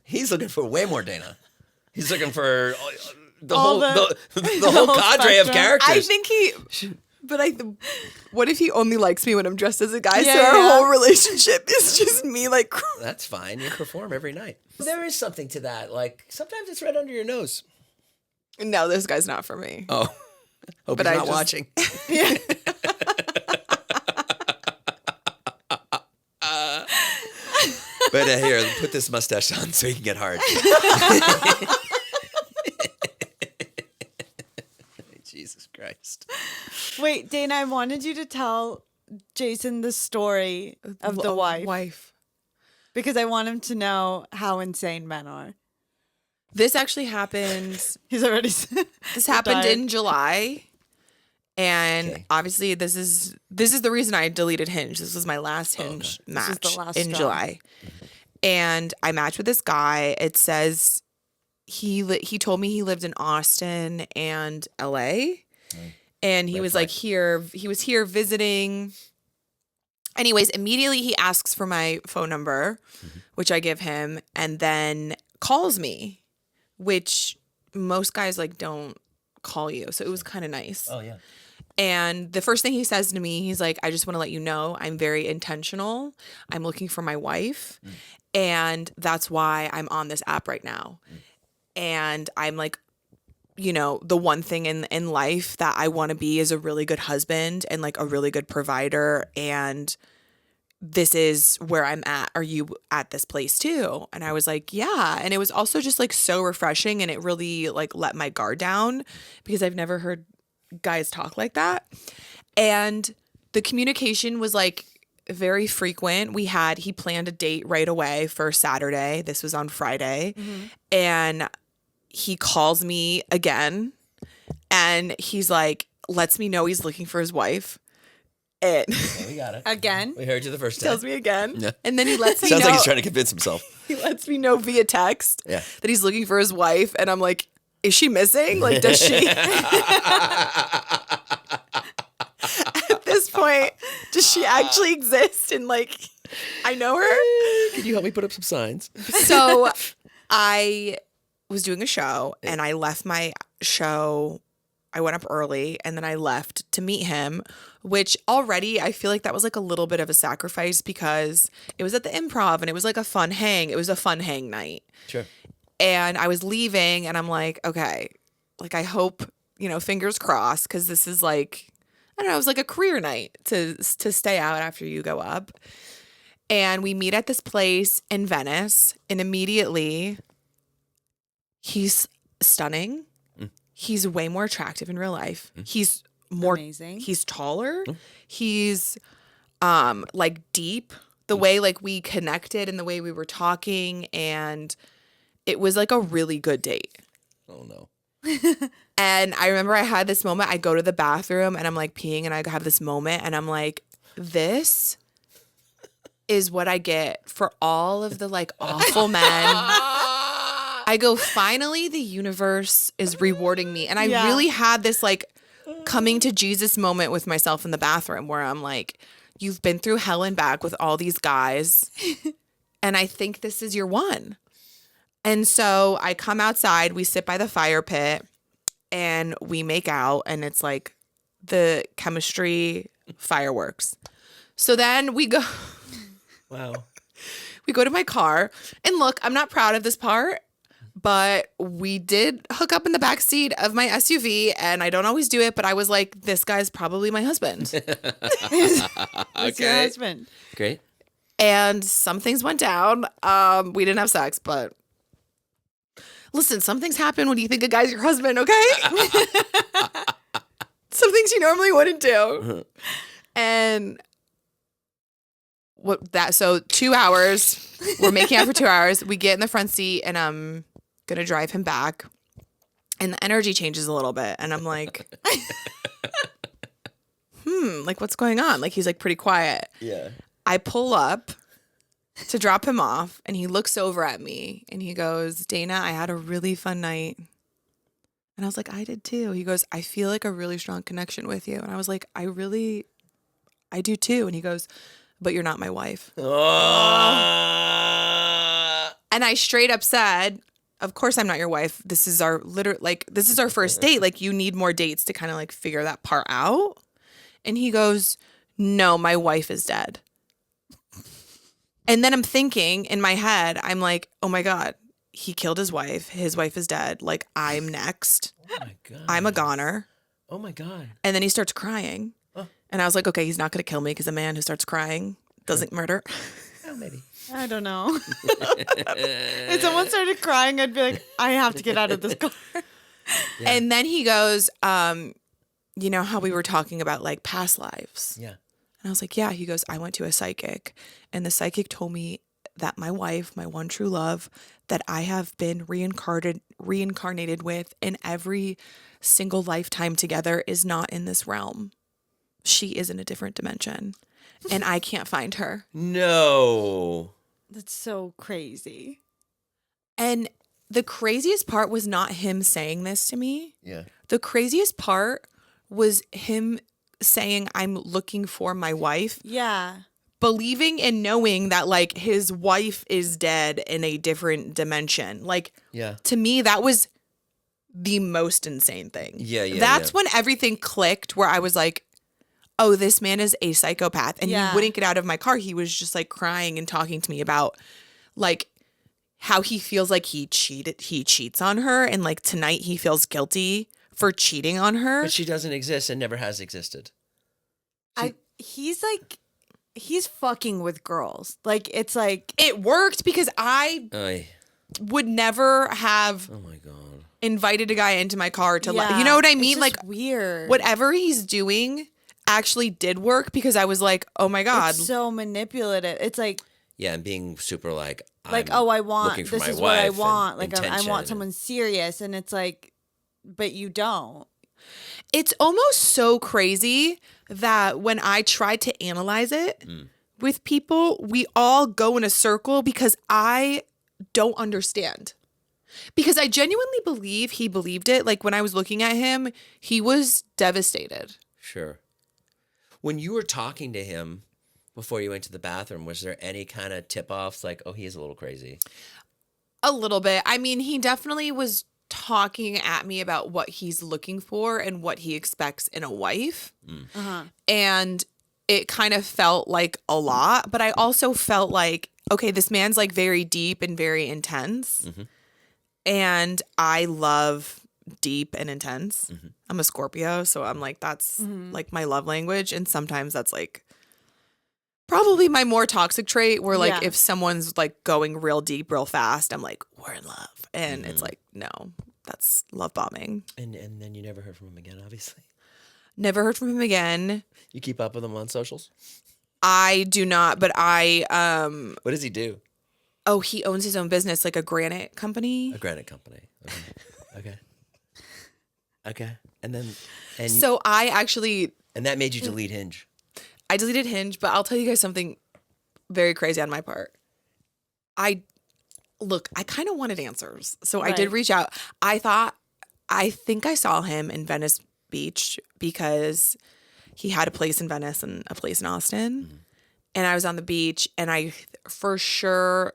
He's looking for way more Dana. He's looking for the All whole the- the whole whole cadre of spectrum. characters. I think what if he only likes me when I'm dressed as a guy? Yeah, so our yeah. whole relationship is just me like, That's fine. You perform every night. There is something to that. Like sometimes it's right under your nose. no, this guy's not for me. Oh, hope But he's I not just- watching. But here, put this mustache on so you can get hard. Jesus Christ. Wait, Dana, I wanted you to tell Jason the story of the wife because I want him to know how insane men are. This actually happened. He's already. This happened Died. in July, and Okay. obviously this is the reason I deleted Hinge. This was my last Hinge match This is the last in straw. July, and I matched with this guy. It says he told me he lived in Austin and LA, and he Red was flag. like he was here visiting. Anyways, immediately he asks for my phone number, which I give him, and then calls me, which most guys like don't call you. So it was kind of nice. Oh yeah. And the first thing he says to me, he's like, I just want to let you know I'm very intentional. I'm looking for my wife. And that's why I'm on this app right now. And I'm like, you know, the one thing in life that I want to be is a really good husband and like a really good provider. And this is where I'm at. Are you at this place too? And I was like, yeah. And it was also just like so refreshing. And it really like let my guard down because I've never heard guys talk like that. And the communication was like very frequent. He planned a date right away for Saturday. This was on Friday. And he calls me again and he's like, lets me know he's looking for his wife. And Yeah, we got it. Again? We heard you the first time. tells me again. Yeah. And then he lets me Sounds know like he's trying to convince himself. he lets me know via text Yeah. that he's looking for his wife. And I'm like, is she missing? Like, does she? At this point, does she actually exist? And like, I know her. Can you help me put up some signs? So I was doing a show and I left my show. I went up early and then I left to meet him, which already I feel like that was like a little bit of a sacrifice because it was at the Improv and it was like a fun hang. It was a fun hang night. Sure. And I was leaving and I'm like, okay, like I hope, fingers crossed, because this is like, I don't know, it was like a career night to stay out after you go up. And we meet at this place in Venice and immediately he's stunning. He's way more attractive in real life. He's more Amazing. He's taller. He's like deep. The way like we connected and the way we were talking, and it was like a really good date. Oh no. And I remember I had this moment. I go to the bathroom and I'm like peeing and I have this moment and I'm like, this is what I get for all of the like awful men. I go, finally, the universe is rewarding me. And I really had this like coming to Jesus moment with myself in the bathroom where I'm like, you've been through hell and back with all these guys. And I think this is your one. And so I come outside, we sit by the fire pit and we make out. And it's like the chemistry fireworks. So then we go. Wow. We go to my car. And look, I'm not proud of this part. But we did hook up in the back seat of my SUV, and I don't always do it, but I was like, this guy's probably my husband. It's your husband. Great. And some things went down. We didn't have sex, but listen, some things happen when you think a guy's your husband, okay? Some things you normally wouldn't do. And so 2 hours, we're making out for 2 hours. We get in the front seat and I'm going to drive him back. And the energy changes a little bit. And I'm like, like what's going on? Like he's like pretty quiet. Yeah. I pull up to drop him off and he looks over at me and he goes, Dana, I had a really fun night. And I was like, I did too. He goes, I feel like a really strong connection with you. And I was like, I do too. And he goes, but you're not my wife. Oh. And I straight up said, of course I'm not your wife. This is our this is our first date. Like you need more dates to kind of like figure that part out. And he goes, no, my wife is dead. And then I'm thinking in my head, I'm like, oh my God, he killed his wife. His wife is dead. Like I'm next. Oh my God. I'm a goner. Oh my God. And then he starts crying. And I was like, okay, he's not going to kill me because a man who starts crying doesn't murder. Oh, maybe. I don't know. If someone started crying, I'd be like, I have to get out of this car. Yeah. And then he goes, you know how we were talking about like past lives? Yeah. And I was like, yeah. He goes, I went to a psychic and the psychic told me that my wife, my one true love, that I have been reincarnated with in every single lifetime together is not in this realm. She is in a different dimension and I can't find her. No. That's so crazy. And the craziest part was not him saying this to me. Yeah. The craziest part was him saying, I'm looking for my wife. Yeah. Believing and knowing that like his wife is dead in a different dimension. Like, Yeah. to me, that was the most insane thing. Yeah. That's when everything clicked where I was like, oh, this man is a psychopath. And he wouldn't get out of my car. He was just like crying and talking to me about like how he feels like he cheats on her. And like tonight he feels guilty for cheating on her. But she doesn't exist and never has existed. He's fucking with girls. Like, it's like. It worked because I would never have Oh my God. invited a guy into my car to you know what I mean? It's just Like weird. whatever he's doing actually did work because I was like, oh my God. It's so manipulative. It's like, Yeah, and being super like oh, I want, looking for this my is what I wife want. and Like, I intention want someone serious. And it's like, but you don't. It's almost so crazy that when I try to analyze it with people, we all go in a circle because I don't understand. Because I genuinely believe he believed it. Like when I was looking at him, he was devastated. Sure. When you were talking to him, before you went to the bathroom? Was there any kind of tip-offs like, oh, he's a little crazy? A little bit. I mean, he definitely was talking at me about what he's looking for and what he expects in a wife. And it kind of felt like a lot, but I also felt like, okay, this man's like very deep and very intense. And I love deep and intense. I'm a Scorpio, so I'm like, that's like my love language. And sometimes that's like probably my more toxic trait where like if someone's like going real deep real fast, I'm like, we're in love. And it's like, no, that's love bombing. And then you never heard from him again, obviously. Never heard from him again. You keep up with him on socials? I do not, but I What does he do? oh, he owns his own business, like a granite company. A granite company. Okay. Okay. And then So I actually and that made you delete Hinge. I deleted Hinge, but I'll tell you guys something very crazy on my part. I kind of wanted answers. So I did reach out. I think I saw him in Venice Beach because he had a place in Venice and a place in Austin. And I was on the beach and I for sure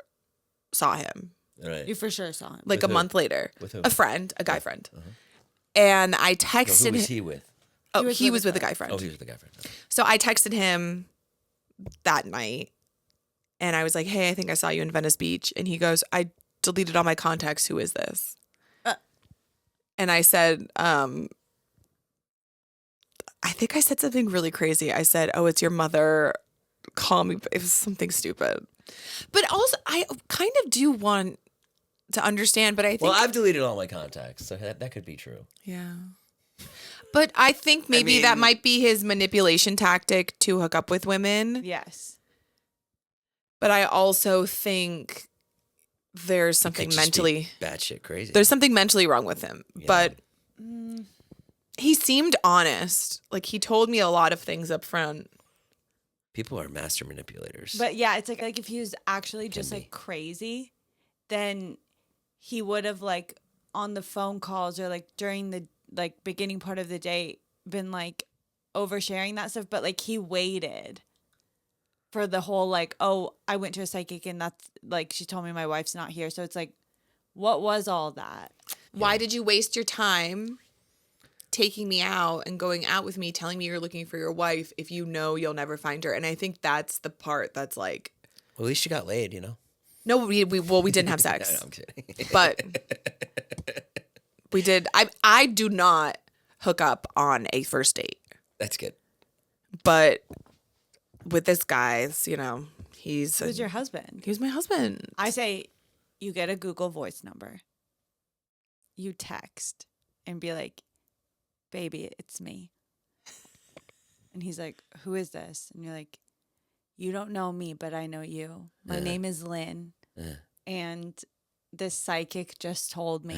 saw him. Right. You for sure saw him. Like With a who? month later. With who? A friend, a guy friend. And I texted Who was him. he with? Oh, he was with a guy friend. Oh, he was with the guy friend. Okay. So I texted him that night and I was like, hey, I think I saw you in Venice Beach. And he goes, I deleted all my contacts. Who is this? And I said, I think I said something really crazy. I said, oh, it's your mother. Call me. It was something stupid. But also, I kind of do want to understand, but I think. Well, I've deleted all my contacts, so that could be true. Yeah. But I think maybe that might be his manipulation tactic to hook up with women. Yes. But I also think there's something mentally batshit crazy. There's something mentally wrong with him. Yeah. But he seemed honest. Like he told me a lot of things up front. People are master manipulators. But yeah, it's like if he was actually just like crazy, then he would have like on the phone calls or like during the like beginning part of the day been like oversharing that stuff. But like he waited for the whole like, oh, I went to a psychic and that's like she told me my wife's not here. So it's like, what was all that? Why did you waste your time taking me out and going out with me, telling me you're looking for your wife if you know you'll never find her? And I think that's the part that's like, well, at least you got laid, you know. No, we didn't have sex. No, I'm kidding. But we did. I do not hook up on a first date. That's good. But with this guy, you know, Who's your husband? He was my husband. I say you get a Google Voice number. You text and be like, baby, it's me. And he's like, who is this? And you're like, you don't know me, but I know you. My name is Lynn. And this psychic just told me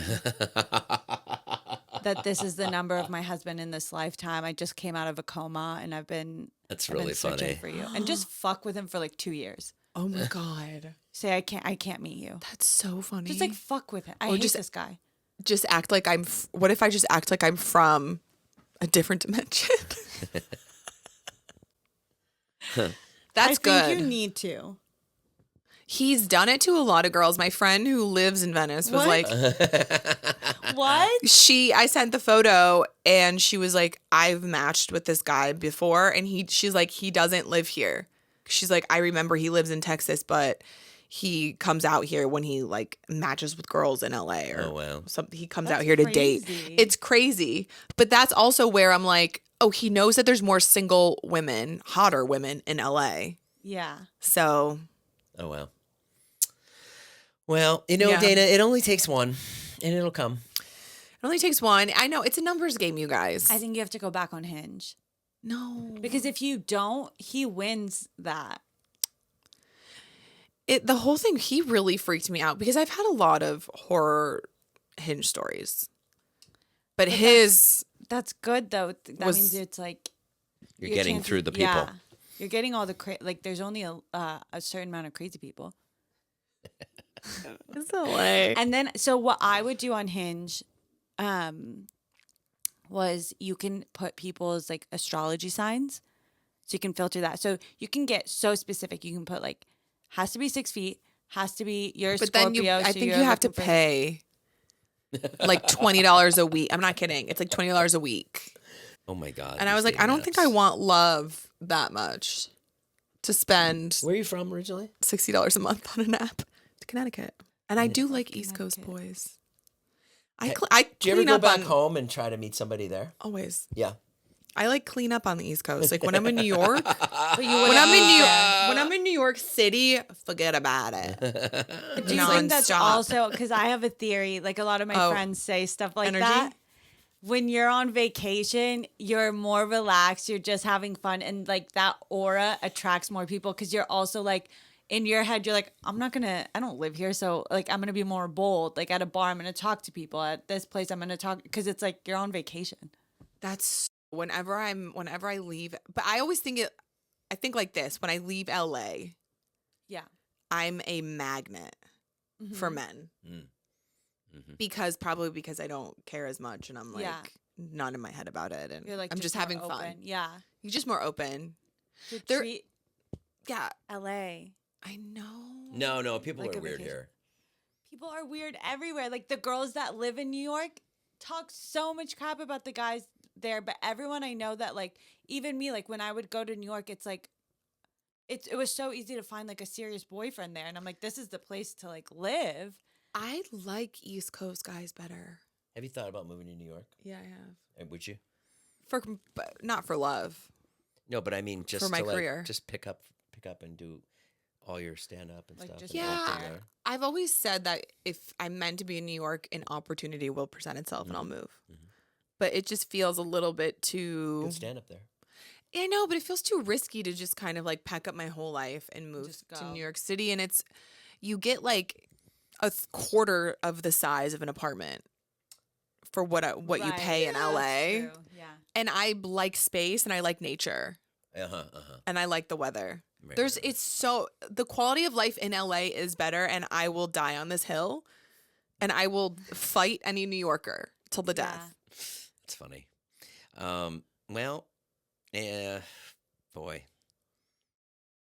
that this is the number of my husband in this lifetime. I just came out of a coma and I've been searching for you. And just fuck with him for like 2 years. Oh my God. Say I can't meet you. That's so funny. Just like fuck with him. I hate this guy. Just act like what if I just act like I'm from a different dimension? That's good. I think you need to. He's done it to a lot of girls. My friend who lives in Venice was like, what? I sent the photo and she was like, I've matched with this guy before. And she's like, he doesn't live here. She's like, I remember he lives in Texas, but he comes out here when he like matches with girls in LA or something. He comes out here to date. It's crazy. But that's also where I'm like, oh, he knows that there's more single women, hotter women in LA. Yeah. So. Oh, wow. Well, you know, Dana, it only takes one and it'll come. It only takes one. I know. It's a numbers game, you guys. I think you have to go back on Hinge. No. Because if you don't, he wins that. The whole thing, he really freaked me out because I've had a lot of horror Hinge stories. But his... That's good, though. That means it's like... You're getting through the people. Yeah. You're getting all the... like, there's only a certain amount of crazy people. It's LA. And then, so what I would do on Hinge was you can put people's, like, astrology signs. So you can filter that. So you can get so specific. You can put like, has to be 6 feet, has to be your But Scorpio. then I so think you're you have to looking for- pay like $20 a week. I'm not kidding. It's like $20 a week. Oh my God. And I was like, I don't think I want love that much to spend Where are you from originally? $60 a month on an app to Connecticut. And I do like East Coast boys. I Do you ever clean go up back on home and try to meet somebody there? always. Yeah. I like clean up on the East Coast. Like when I'm in New York, But you when wouldn't I'm in be New there. when I'm in New York City, forget about it. Do you think that's Nonstop. also because I have a theory? Like a lot of my Oh. friends say stuff like Energy? that. When you're on vacation, you're more relaxed. You're just having fun, and like that aura attracts more people because you're also like in your head. You're like, I don't live here, so like I'm gonna be more bold. Like at a bar, I'm gonna talk to people. At this place, I'm gonna talk because it's like you're on vacation. That's whenever I leave, but I always I think like this, when I leave LA, Yeah. I'm a magnet for men. Because I don't care as much and I'm like Yeah. not in my head about it and You're like I'm just more having fun. open. Yeah. You're just more open. To There- treat Yeah, LA. I know. No, people Like are a weird vacation. here. People are weird everywhere. Like the girls that live in New York talk so much crap about the guys there, but everyone I know that like even me, like when I would go to New York, it's like it was so easy to find like a serious boyfriend there, and I'm like, this is the place to like live. I like East Coast guys better. Have you thought about moving to New York? Yeah, I have. Would you? But not for love. No, but I mean just For my to, like, career. just pick up and do all your stand up and Like, stuff. just and work Yeah. there. I've always said that if I'm meant to be in New York, an opportunity will present itself and I'll move. But it just feels a little bit too. Good stand up there. I know, but it feels too risky to just kind of like pack up my whole life and move Just to go. New York City. And you get like a quarter of the size of an apartment for what you Right. pay in LA. That's true. Yeah. And I like space and I like nature and I like the weather. Right, The quality of life in LA is better and I will die on this hill and I will fight any New Yorker till the death. It's funny. Well, boy,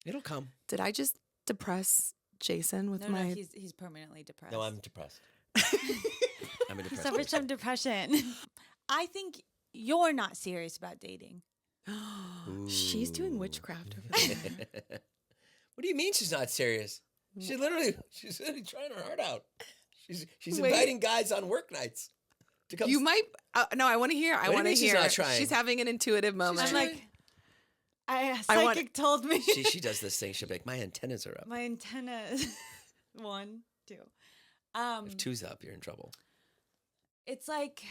it'll come. Did I just depress Jason with No, my... he's permanently depressed. No, I'm depressed. I'm a He depressed suffers person. from depression. I think you're not serious about dating. She's doing witchcraft over there. What do you mean she's not serious? She's literally trying her heart out. She's Wait. inviting guys on work nights to come. You might... no, I want to hear. I What do you want to mean she's hear. not trying? She's having an intuitive moment. I'm like, a I want- psychic told me she does this thing. She'll be like, my antennas are up. my antennas. 1, 2. If two's up, you're in trouble. It's like,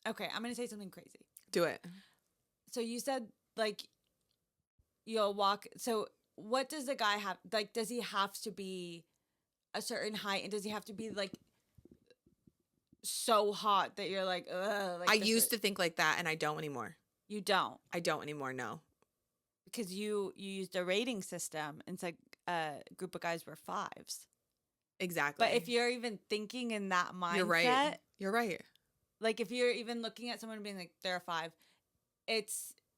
okay, I'm gonna say something crazy. Do it. So you said like you'll walk. So what does the guy have? Like, does he have to be a certain height, and does he have to be like so hot that you're like, ugh? Like I used to think like that, and I don't anymore. You don't, I don't anymore. No. because you used a rating system, and it's like a group of guys were 5s. Exactly. But if you're even thinking in that mindset, you're right. You're right. like if you're even looking at someone and being like they're a 5,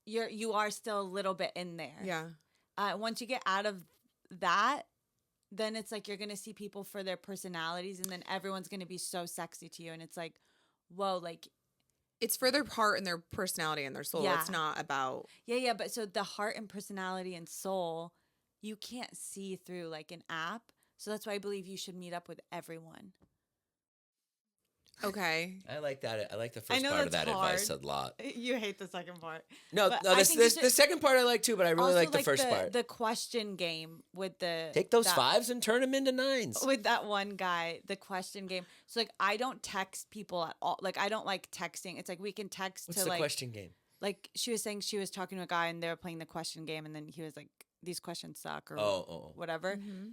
you are still a little bit in there. Yeah. Once you get out of that, then it's like you're gonna see people for their personalities, and then everyone's gonna be so sexy to you, and it's like, whoa, like It's for their heart and their personality and their soul. Yeah. It's not about... yeah. But so the heart and personality and soul, you can't see through like an app. So that's why I believe you should meet up with everyone. Okay. I like that. I like the I first know part of that's that advice a hard. lot. You hate the second part. No, But no. I think you The should- second part I like too, but I really Also, like the first part. The question game with the Take those that- 5s and turn them into 9s. with that one guy, the question game. So like I don't text people at all. Like I don't like texting. It's like we can text What's to the like question game? like she was saying she was talking to a guy and they were playing the question game, and then he was like, these questions suck or Oh. whatever. Mm-hmm.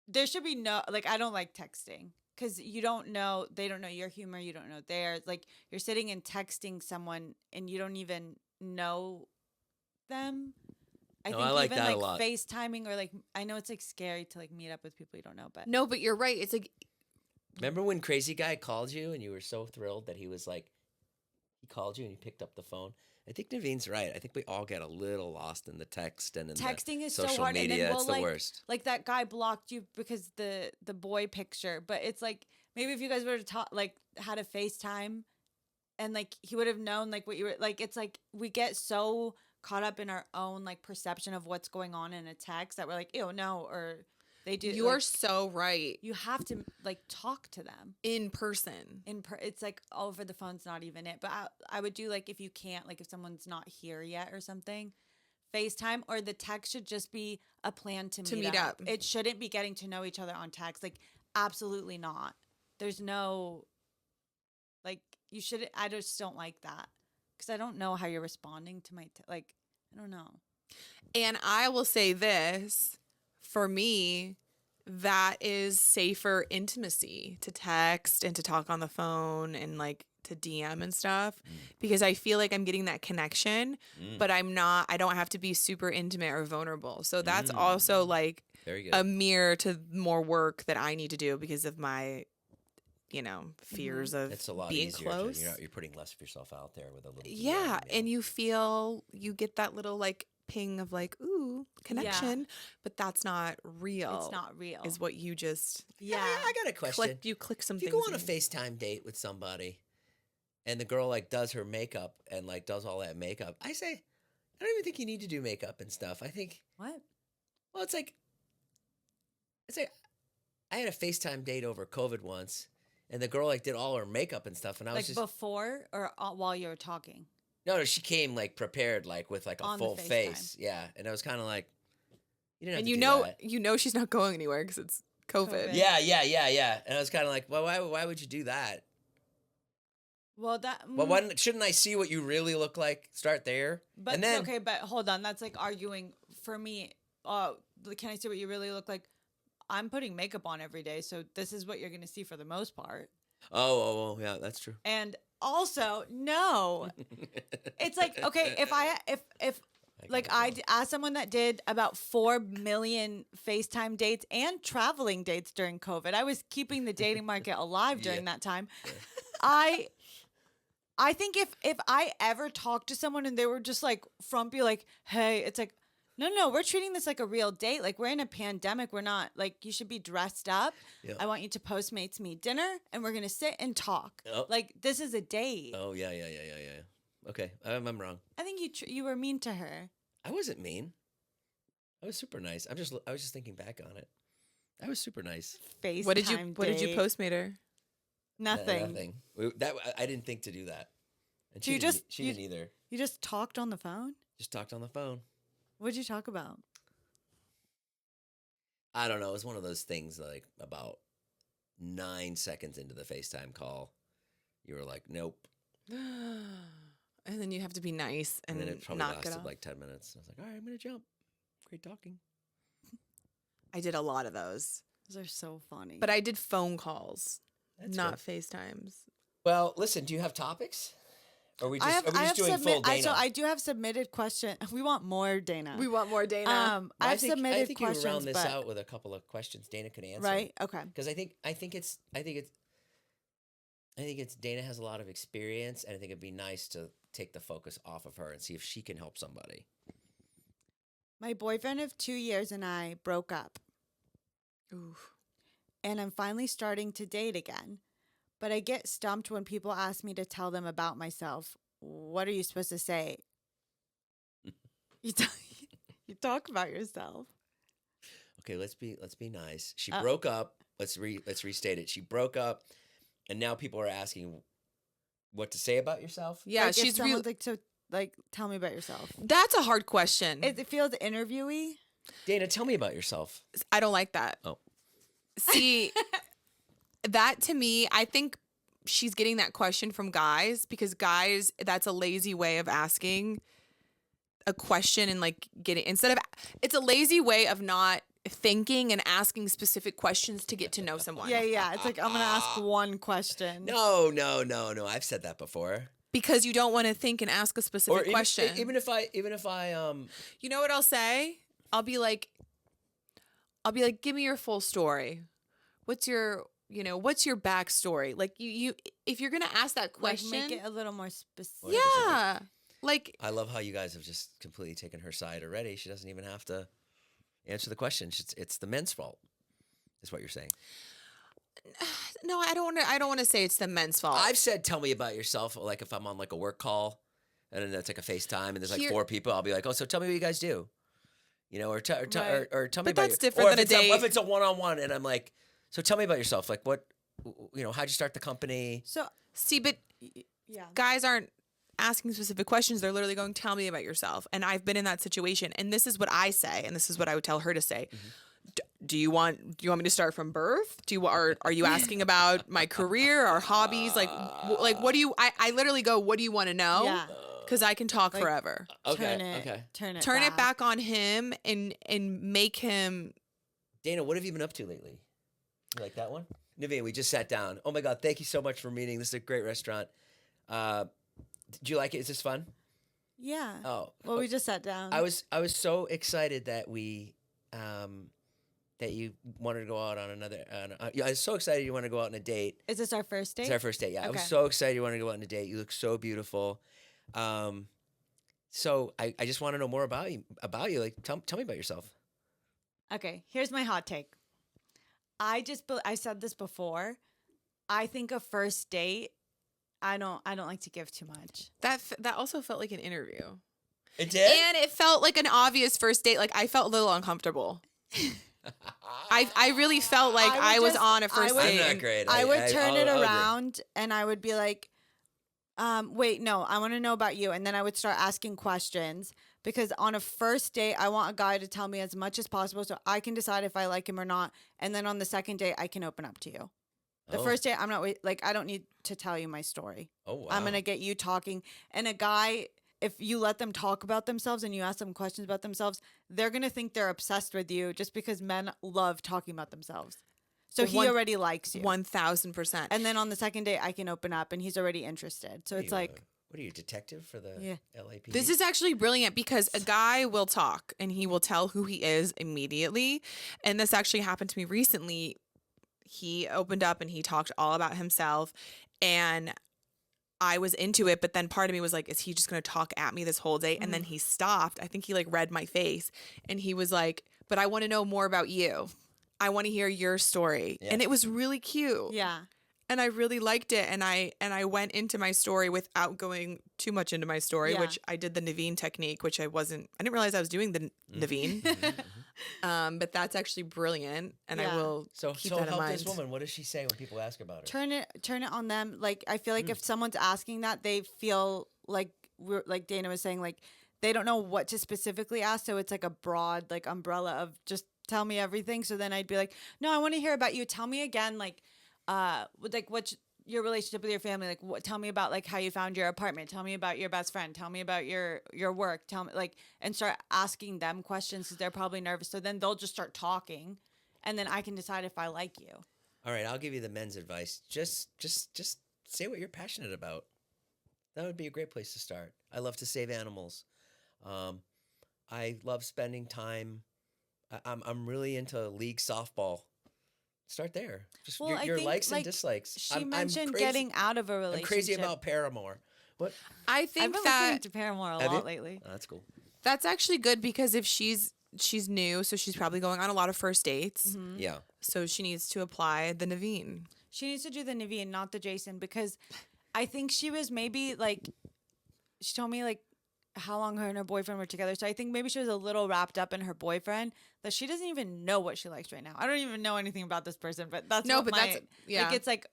There should be no, like, I don't like texting because you don't know, they don't know your humor, you don't know theirs. Like you're sitting and texting someone and you don't even know them. I No, think I like even that a like lot. FaceTiming or like, I know it's like scary to like meet up with people you don't know, but No, but you're right. It's like... Remember when Crazy Guy called you and you were so thrilled that he was like, He called you and he picked up the phone. I think Naveen's right. I think we all get a little lost in the text and in Texting the is so social hard, and media. then It's the worst. like that guy blocked you because the boy picture, but it's like maybe if you guys were to talk, like had a FaceTime, and like he would have known like what you were like. It's like we get so caught up in our own like perception of what's going on in a text that we're like, ew, no, or they do. You're like, so right. you have to like talk to them In person. it's like over the phone's not even it, but I would do like if you can't, like if someone's not here yet or something, FaceTime, or the text should just be a plan to meet up. It shouldn't be getting to know each other on text. Like absolutely not. There's no like you should. I just don't like that because I don't know how you're responding to my like. I don't know. And I will say this, for me, that is safer intimacy to text and to talk on the phone and like to DM and stuff, because I feel like I'm getting that connection, but I don't have to be super intimate or vulnerable. So that's also like Very good. a mirror to more work that I need to do because of my, fears of It's a lot being easier. close. You're putting less of yourself out there with a little. Yeah, and you get that little like ping of like, ooh, connection, but that's not real. It's not real. Is what you just I got a question. click some If you things. go on a FaceTime date with somebody, and the girl like does her makeup and like does all that makeup, I say, I don't even think you need to do makeup and stuff. I think, What? well, it's like I had a FaceTime date over COVID once, and the girl like did all her makeup and stuff, and I was Like just before or while you were talking? no, she came like prepared, like with like a On the full FaceTime. face, yeah, and I was kind of like, you didn't have And to do that. she's not going anywhere because it's COVID. COVID. Yeah. And I was kind of like, well, why would you do that? Well, that. Well, shouldn't I see what you really look like? Start there, But and then okay, but hold on. That's like arguing for me. Can I see what you really look like? I'm putting makeup on every day, so this is what you're going to see for the most part. oh, yeah, that's true. And also, no, it's like okay, if I asked someone that did about 4 million FaceTime dates and traveling dates during COVID, I was keeping the dating market alive during that time. I think if I ever talked to someone and they were just like frumpy, like, hey, it's like, no, we're treating this like a real date. Like we're in a pandemic. We're not like, you should be dressed up. Yeah. I want you to Postmates me dinner and we're going to sit and talk. Oh. Like this is a date. Oh yeah. Okay, I'm wrong. I think you were mean to her. I wasn't mean. I was super nice. I was just thinking back on it. I was super nice. FaceTime What did you date. Postmate her? Nothing. Nothing. I didn't think to do that. And So she you didn't, just- she you- didn't either. You just talked on the phone? Just talked on the phone. What'd you talk about? I don't know. It was one of those things like about 9 seconds into the FaceTime call, you were like, nope. And then you have to be nice And and then it probably knock it lasted off. like 10 minutes. I was like, all right, I'm going to jump. Great talking. I did a lot of those, Those are so funny. but I did phone calls, That's not good. FaceTimes. Well, listen, do you have topics? Or are we I just, have, are we just doing full Dana? So I do have submitted question. We want more Dana. We want more Dana. Well, I've submitted I think questions, you round this but out with a couple of questions Dana could answer. right, okay. Because I think it's Dana has a lot of experience, and I think it'd be nice to take the focus off of her and see if she can help somebody. My boyfriend of 2 years and I broke up, Oof. and I'm finally starting to date again. But I get stumped when people ask me to tell them about myself. What are you supposed to say? You talk about yourself. Okay, let's be nice. She broke up. Let's restate it. She broke up, and now people are asking what to say about yourself. Yeah, Like, if she's someone's like, so like, tell me about yourself. That's a hard question. It feels interviewy. Dana, tell me about yourself. I don't like that. Oh. See, that to me, I think she's getting that question from guys because guys, that's a lazy way of asking a question and like getting, it's a lazy way of not thinking and asking specific questions to get to know someone. Yeah. It's like, I'm going to ask one question. No. I've said that before. Because you don't want to think and ask a specific Or question. even if I You know what I'll say? I'll be like, give me your full story. What's your what's your backstory? Like you if you're going to ask that question, Like make it a little more specific. yeah. Like I love how you guys have just completely taken her side already. She doesn't even have to answer the question. It's the men's fault, is what you're saying. no, I don't want to say it's the men's fault. I've said, tell me about yourself. Like if I'm on like a work call and then it's like a FaceTime and there's like 4 people, I'll be like, oh, so tell me what you guys do. Or tell me But about that's your, different or than if a it's date. if it's a one-on-one and I'm like, so tell me about yourself. Like what, how'd you start the company? So See, but yeah. guys aren't asking specific questions. They're literally going, tell me about yourself. And I've been in that situation. And this is what I say. And this is what I would tell her to say. Do you want me to start from birth? Are you asking about my career or hobbies? Like what do you, I literally go, what do you want to know? Yeah. Cause I can talk forever. Turn it Turn it back on him and make him. Dana, what have you been up to lately? You like that one? Naveen, we just sat down. Oh my God, thank you so much for meeting. This is a great restaurant. Do you like it? Is this fun? Yeah. Oh. Well, we just sat down. I was so excited that that you wanted to go out on another. I was so excited you wanted to go out on a date. Is this our first date? It's our first date. Yeah, I was Okay. so excited you wanted to go out on a date. You look so beautiful. So I just want to know more about you. Like, tell me about yourself. Okay, here's my hot take. I said this before. I think a first date, I don't like to give too much. That also felt like an interview. It did. And it felt like an obvious first date. Like I felt a little uncomfortable. I really felt like I was on a first I'm date. not great. I would turn it I'll agree. around and I would be like, wait, no, I want to know about you. And then I would start asking questions because on a first date, I want a guy to tell me as much as possible so I can decide if I like him or not. And then on the second date, I can open up to you. The first date, I'm not I don't need to tell you my story. Oh, wow. I'm going to get you talking. And a guy, if you let them talk about themselves and you ask them questions about themselves, they're going to think they're obsessed with you just because men love talking about themselves. So he already likes you. 1,000%. And then on the second date, I can open up and he's already interested. So it's like, what are you, a detective for the Yeah. LAPD? This is actually brilliant because a guy will talk and he will tell who he is immediately. And this actually happened to me recently. He opened up and he talked all about himself and I was into it, but then part of me was like, is he just going to talk at me this whole day? And then he stopped. I think he like read my face and he was like, but I want to know more about you. I want to hear your story. Yeah. And it was really cute. yeah. And I really liked it. And I went into my story without going too much into my story, Yeah. which I did the Naveen technique, which I didn't realize I was doing the Naveen. But that's actually brilliant. And I Yeah. will So keep that in help mind. this woman. What does she say when people ask about her? Turn it on them. Like, I feel like if someone's asking that, they feel like like Dana was saying, like they don't know what to specifically ask. So it's like a broad like umbrella of just tell me everything. So then I'd be like, no, I want to hear about you. Tell me again, like what's your relationship with your family? Like, tell me about like how you found your apartment. Tell me about your best friend. Tell me about your work. Tell me and start asking them questions because they're probably nervous. So then they'll just start talking, and then I can decide if I like you. All right, I'll give you the men's advice. Just say what you're passionate about. That would be a great place to start. I love to save animals. I love spending time. I'm really into league softball. Start there. Just Well, I your think, likes and like, dislikes. She I'm mentioned crazy- getting out of a relationship. I'm crazy about Paramore. What? I I've think been that listening to Paramore a Have you? lot lately. Oh, that's cool. that's actually good because if she's new, so she's probably going on a lot of first dates. Yeah. So she needs to apply the Naveen. She needs to do the Naveen, not the Jason, because I think she was maybe like, she told me like how long her and her boyfriend were together. So I think maybe she was a little wrapped up in her boyfriend that she doesn't even know what she likes right now. I don't even know anything about this person, but that's No, what but that's- yeah. Like it's like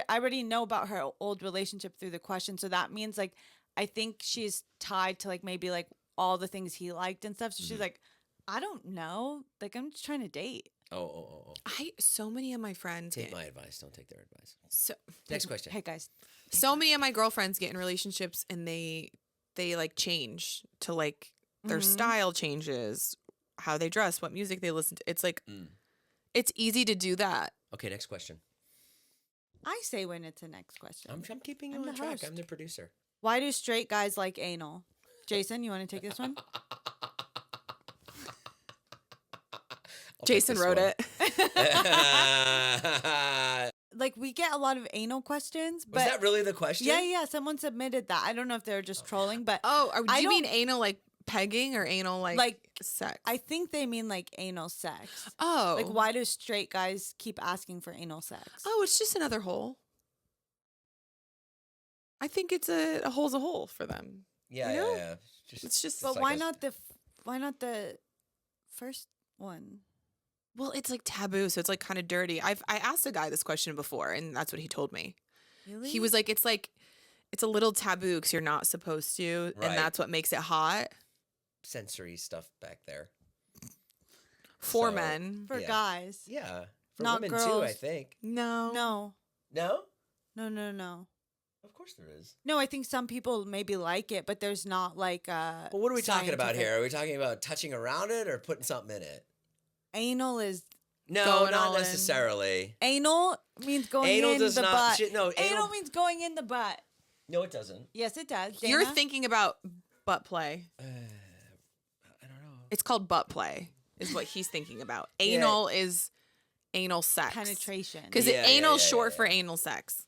I already know about her old relationship through the question. So that means like I think she's tied to like maybe like all the things he liked and stuff. So she's like, I don't know. Like I'm just trying to date. Oh. So many of my friends Take my advice. Don't take their advice. so Next question. Hey guys, so many of my girlfriends get in relationships and they like change to like their style changes, how they dress, what music they listen to. It's like it's easy to do that. Okay, next question. I say when it's the next question. I'm keeping you I'm on the track. host. I'm the producer. Why do straight guys like anal? Jason, you want to take this one? I'll take Jason this wrote one. it. like we get a lot of anal questions, but Was that really the question? yeah, someone submitted that. I don't know if they were just trolling, but Do you mean anal like pegging or anal like sex? I think they mean like anal sex. Oh. Like why do straight guys keep asking for anal sex? Oh, it's just another hole. I think it's a hole's a hole for them. Yeah, You know? yeah. It's just But like why not the first one? well, it's like taboo, so it's like kind of dirty. I asked a guy this question before, and that's what he told me. Really? He was like, it's a little taboo because you're not supposed to, Right. and that's what makes it hot sensory stuff back there. for So- men. for Yeah. guys. Yeah. For Not women too, girls. I think. No, No. No? No. Of course there is. No, I think some people maybe like it, but there's not like Well, what are we talking about scientific- here? Are we talking about touching around it or putting something in it? Anal is No, Going all not in. necessarily. anal means going Anal in does the not- butt. shit, no, anal anal- means going in the butt. No, it doesn't. Yes, it does. you're Dana? thinking about butt play. I don't know. It's called butt play, is what he's thinking about. Anal is anal sex. penetration. Because Yeah, anal yeah, is short yeah. for anal sex.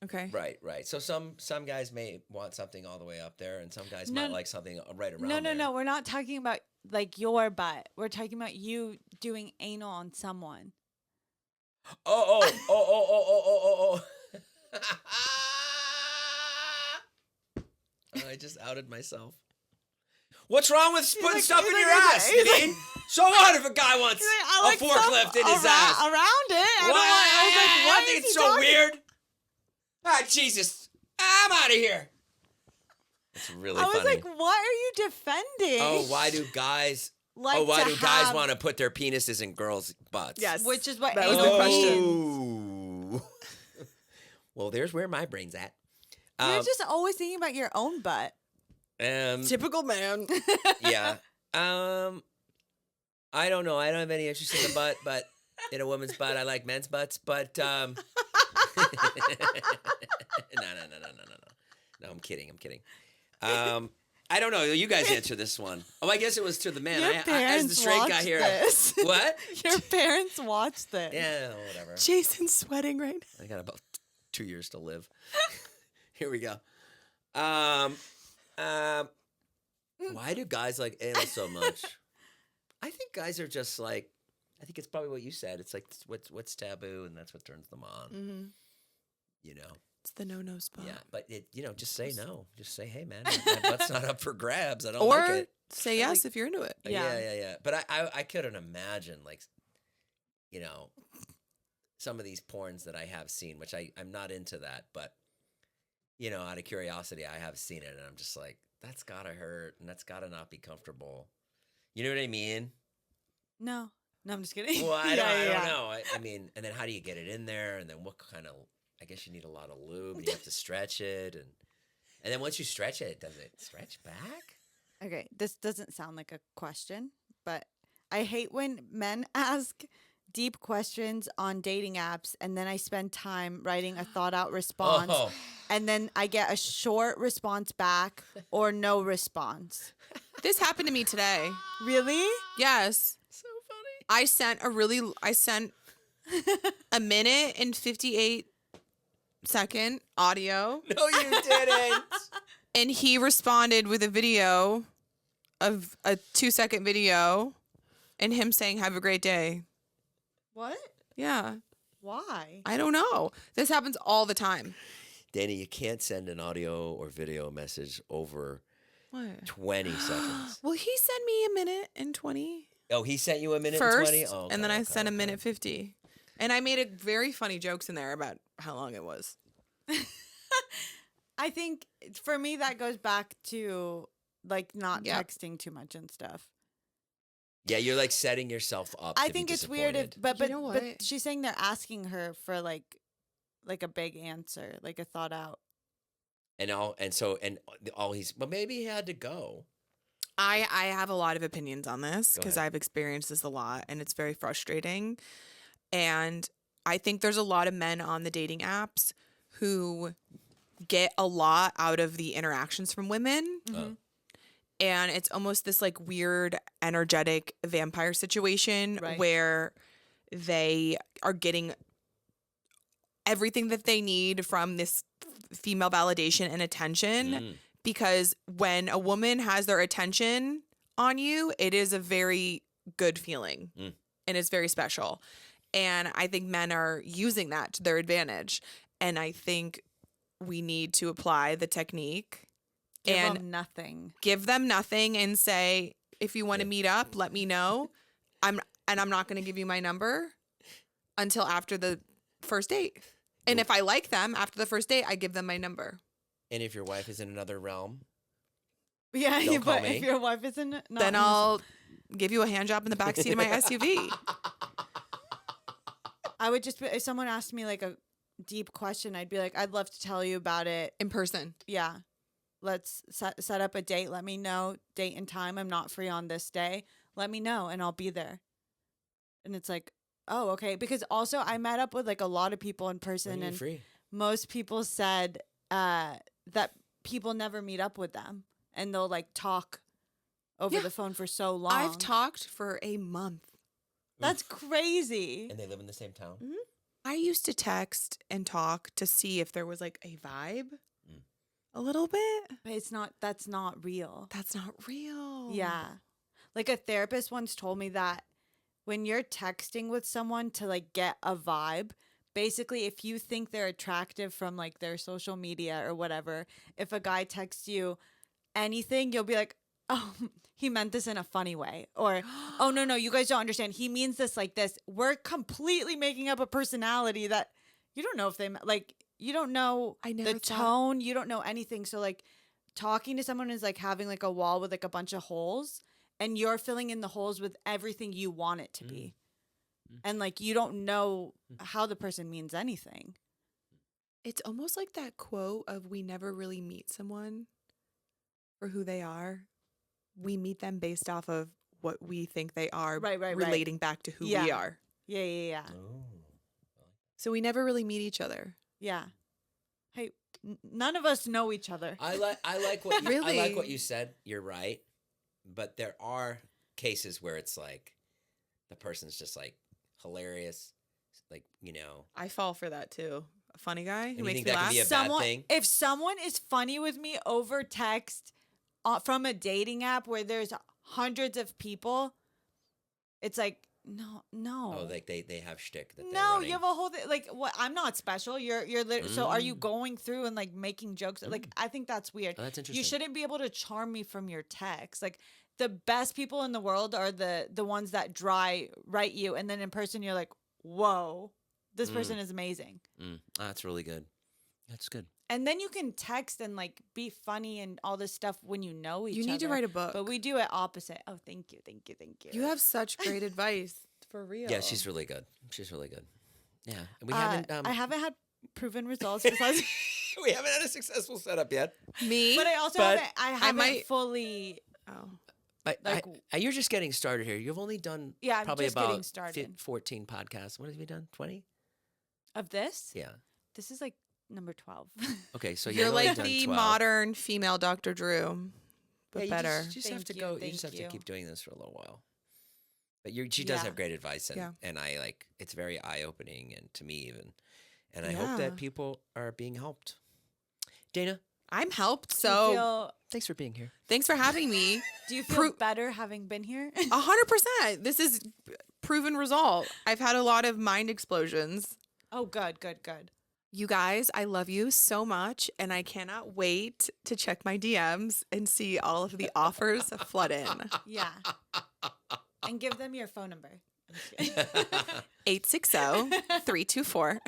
Okay. Right. So some guys may want something all the way up there, and some guys No, might like something right around No, there. no. We're not talking about like your butt. We're talking about you doing anal on someone. Oh. I just outed myself. What's wrong with putting like- stuff he's in like- your ass, he's like- Nadine? So what if a guy wants I a forklift in his ass? around it. I What? was like, what I think is it's he so talking- weird. Ah, Jesus. I'm out of here. It's really I was funny. like, what are you defending? Oh, why do guys Like why to do guys have- want to put their penises in girls' butts? Yes. Which is what That was anal the question. means. Oh. Well, there's where my brain's at. You're just always thinking about your own butt. Typical man. Yeah. I don't know. I don't have any interest in the butt, but in a woman's butt, I like men's butts. But no. No, I'm kidding. I don't know. You guys answer this one. Oh, I guess it was to the man. Your As parents the straight guy watched here. this. What? Your parents watched this. Yeah, whatever. Jason's sweating right now. I got about 2 years to live. Here we go. Why do guys like anal so much? I think guys are just like, I think it's probably what you said. It's like what's taboo, and that's what turns them on. Mm-hmm. You know. It's the no spot. Yeah, but just say no. Just say, hey man, my butt's not up for grabs. I don't Or like it. say yes if you're into it. Yeah. Yeah. But I couldn't imagine like, some of these porns that I have seen, which I'm not into that, but out of curiosity, I have seen it, and I'm just like, that's gotta hurt, and that's gotta not be comfortable. You know what I mean? No, I'm just kidding. Well, I don't Yeah. know. I mean, and then how do you get it in there? And then what kind of? I guess you need a lot of lube, and you have to stretch it, and then once you stretch it, does it stretch back? Okay, this doesn't sound like a question, but I hate when men ask deep questions on dating apps and then I spend time writing a thought out response Oh. and then I get a short response back or no response. This happened to me today. Really? Yes. So funny. I sent a minute and 58-second audio, No, you didn't. and he responded with a video of a 2-second video and him saying, "Have a great day." What? Yeah. Why? I don't know. This happens all the time. Danny, you can't send an audio or video message over What? 20 seconds. Well, he sent me a minute and 20 Oh, he sent you a minute first, and 20? Oh, okay, and then I okay, sent a okay. minute 50. And I made very funny jokes in there about how long it was. I think for me that goes back to like not Yeah. texting too much and stuff. Yeah, you're like setting yourself up. I to think be it's weird if disappointed. but You know but what? she's saying they're asking her for like a big answer, like a thought out. And maybe he had to go. I have a lot of opinions on this Go because ahead. I've experienced this a lot and it's very frustrating. And I think there's a lot of men on the dating apps who get a lot out of the interactions from women. Uh, And it's almost this like weird energetic vampire situation Right. where they are getting everything that they need from this female validation and attention. Because when a woman has their attention on you, it is a very good feeling and it's very special. And I think men are using that to their advantage. And I think we need to apply the technique Give them nothing. Give them nothing and say, if you want to meet up, let me know. I'm not going to give you my number until after the first date. And if I like them after the first date, I give them my number. And if your wife is in another realm, Yeah, don't call but me. if your wife isn't, not Then I'll give you a hand job in the backseat of my SUV. I would just, if someone asked me like a deep question, I'd be like, I'd love to tell you about it. In person. Yeah. Let's set up a date. Let me know date and time. I'm not free on this day. Let me know and I'll be there. And it's like, oh, okay. Because also I met up with like a lot of people in person, and free. most people said that people never meet up with them and they'll like talk over the phone for so long. I've talked for a month. That's crazy. And they live in the same town. I used to text and talk to see if there was like a vibe a little bit. But that's not real. That's not real. Yeah. Like a therapist once told me that when you're texting with someone to like get a vibe, basically if you think they're attractive from like their social media or whatever, if a guy texts you anything, you'll be like, oh, he meant this in a funny way. Or, oh, no, you guys don't understand. He means this like this. We're completely making up a personality that you don't know if they, like, you don't know the tone. You don't know anything. So, like, talking to someone is like having like a wall with like a bunch of holes, and you're filling in the holes with everything you want it to be. And, like, you don't know how the person means anything. It's almost like that quote of we never really meet someone for who they are. We meet them based off of what we think they are, Right. relating back to who we are. Yeah. So we never really meet each other. Yeah. Hey, none of us know each other. I like what you, Really? I like what you said. You're right, but there are cases where it's like the person's just like hilarious, like, you know. I fall for that too. A funny guy who you makes think me that laugh. can be a bad thing? If someone is funny with me over text from a dating app where there's hundreds of people, it's like, no. Oh, like they have shtick that they're No, running. you have a whole thing. Like, what? I'm not special. You're so are you going through and like making jokes? Like, I think that's weird. Oh, that's interesting. You shouldn't be able to charm me from your text. Like, the best people in the world are the ones that write you, and then in person you're like, whoa, this person is amazing. That's really good. That's good. And then you can text and like be funny and all this stuff when you know each other. You need to write a book. But we do it opposite. Oh, thank you. You have such great advice, for real. Yeah, she's really good. Yeah, and we haven't. I haven't had proven results besides. We haven't had a successful setup yet. Me? But I also haven't fully. Oh. But Like- you're just getting started here. You've only done Yeah, I'm probably just about getting started. 14 podcasts. What have you done? 20? Of this? Yeah. This is like number 12. Okay, so You're you've only like done the 12. modern female Dr. Drew, but you better. Just have to Thank go. you, You just have thank to you. keep doing this for a little while. But she does Yeah. have great advice, and Yeah. and I like it's very eye opening, and to me even, and I hope Yeah. that people are being helped. Dana, I'm helped, Do so you feel, thanks for being here. thanks for having me. do you feel better having been here? 100%. This is proven result. I've had a lot of mind explosions. Oh, good. You guys, I love you so much, and I cannot wait to check my DMs and see all of the offers flood in. Yeah. And give them your phone number. 860-324.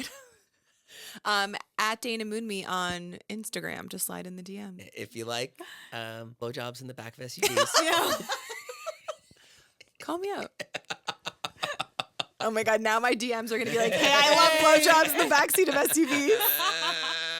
At Dana Moonme on Instagram. Just slide in the DM. If you like blowjobs in the back of SUVs, Yeah. Call me up. Oh my God, now my DMs are going to be like, hey, I love blowjobs in the backseat of SUVs.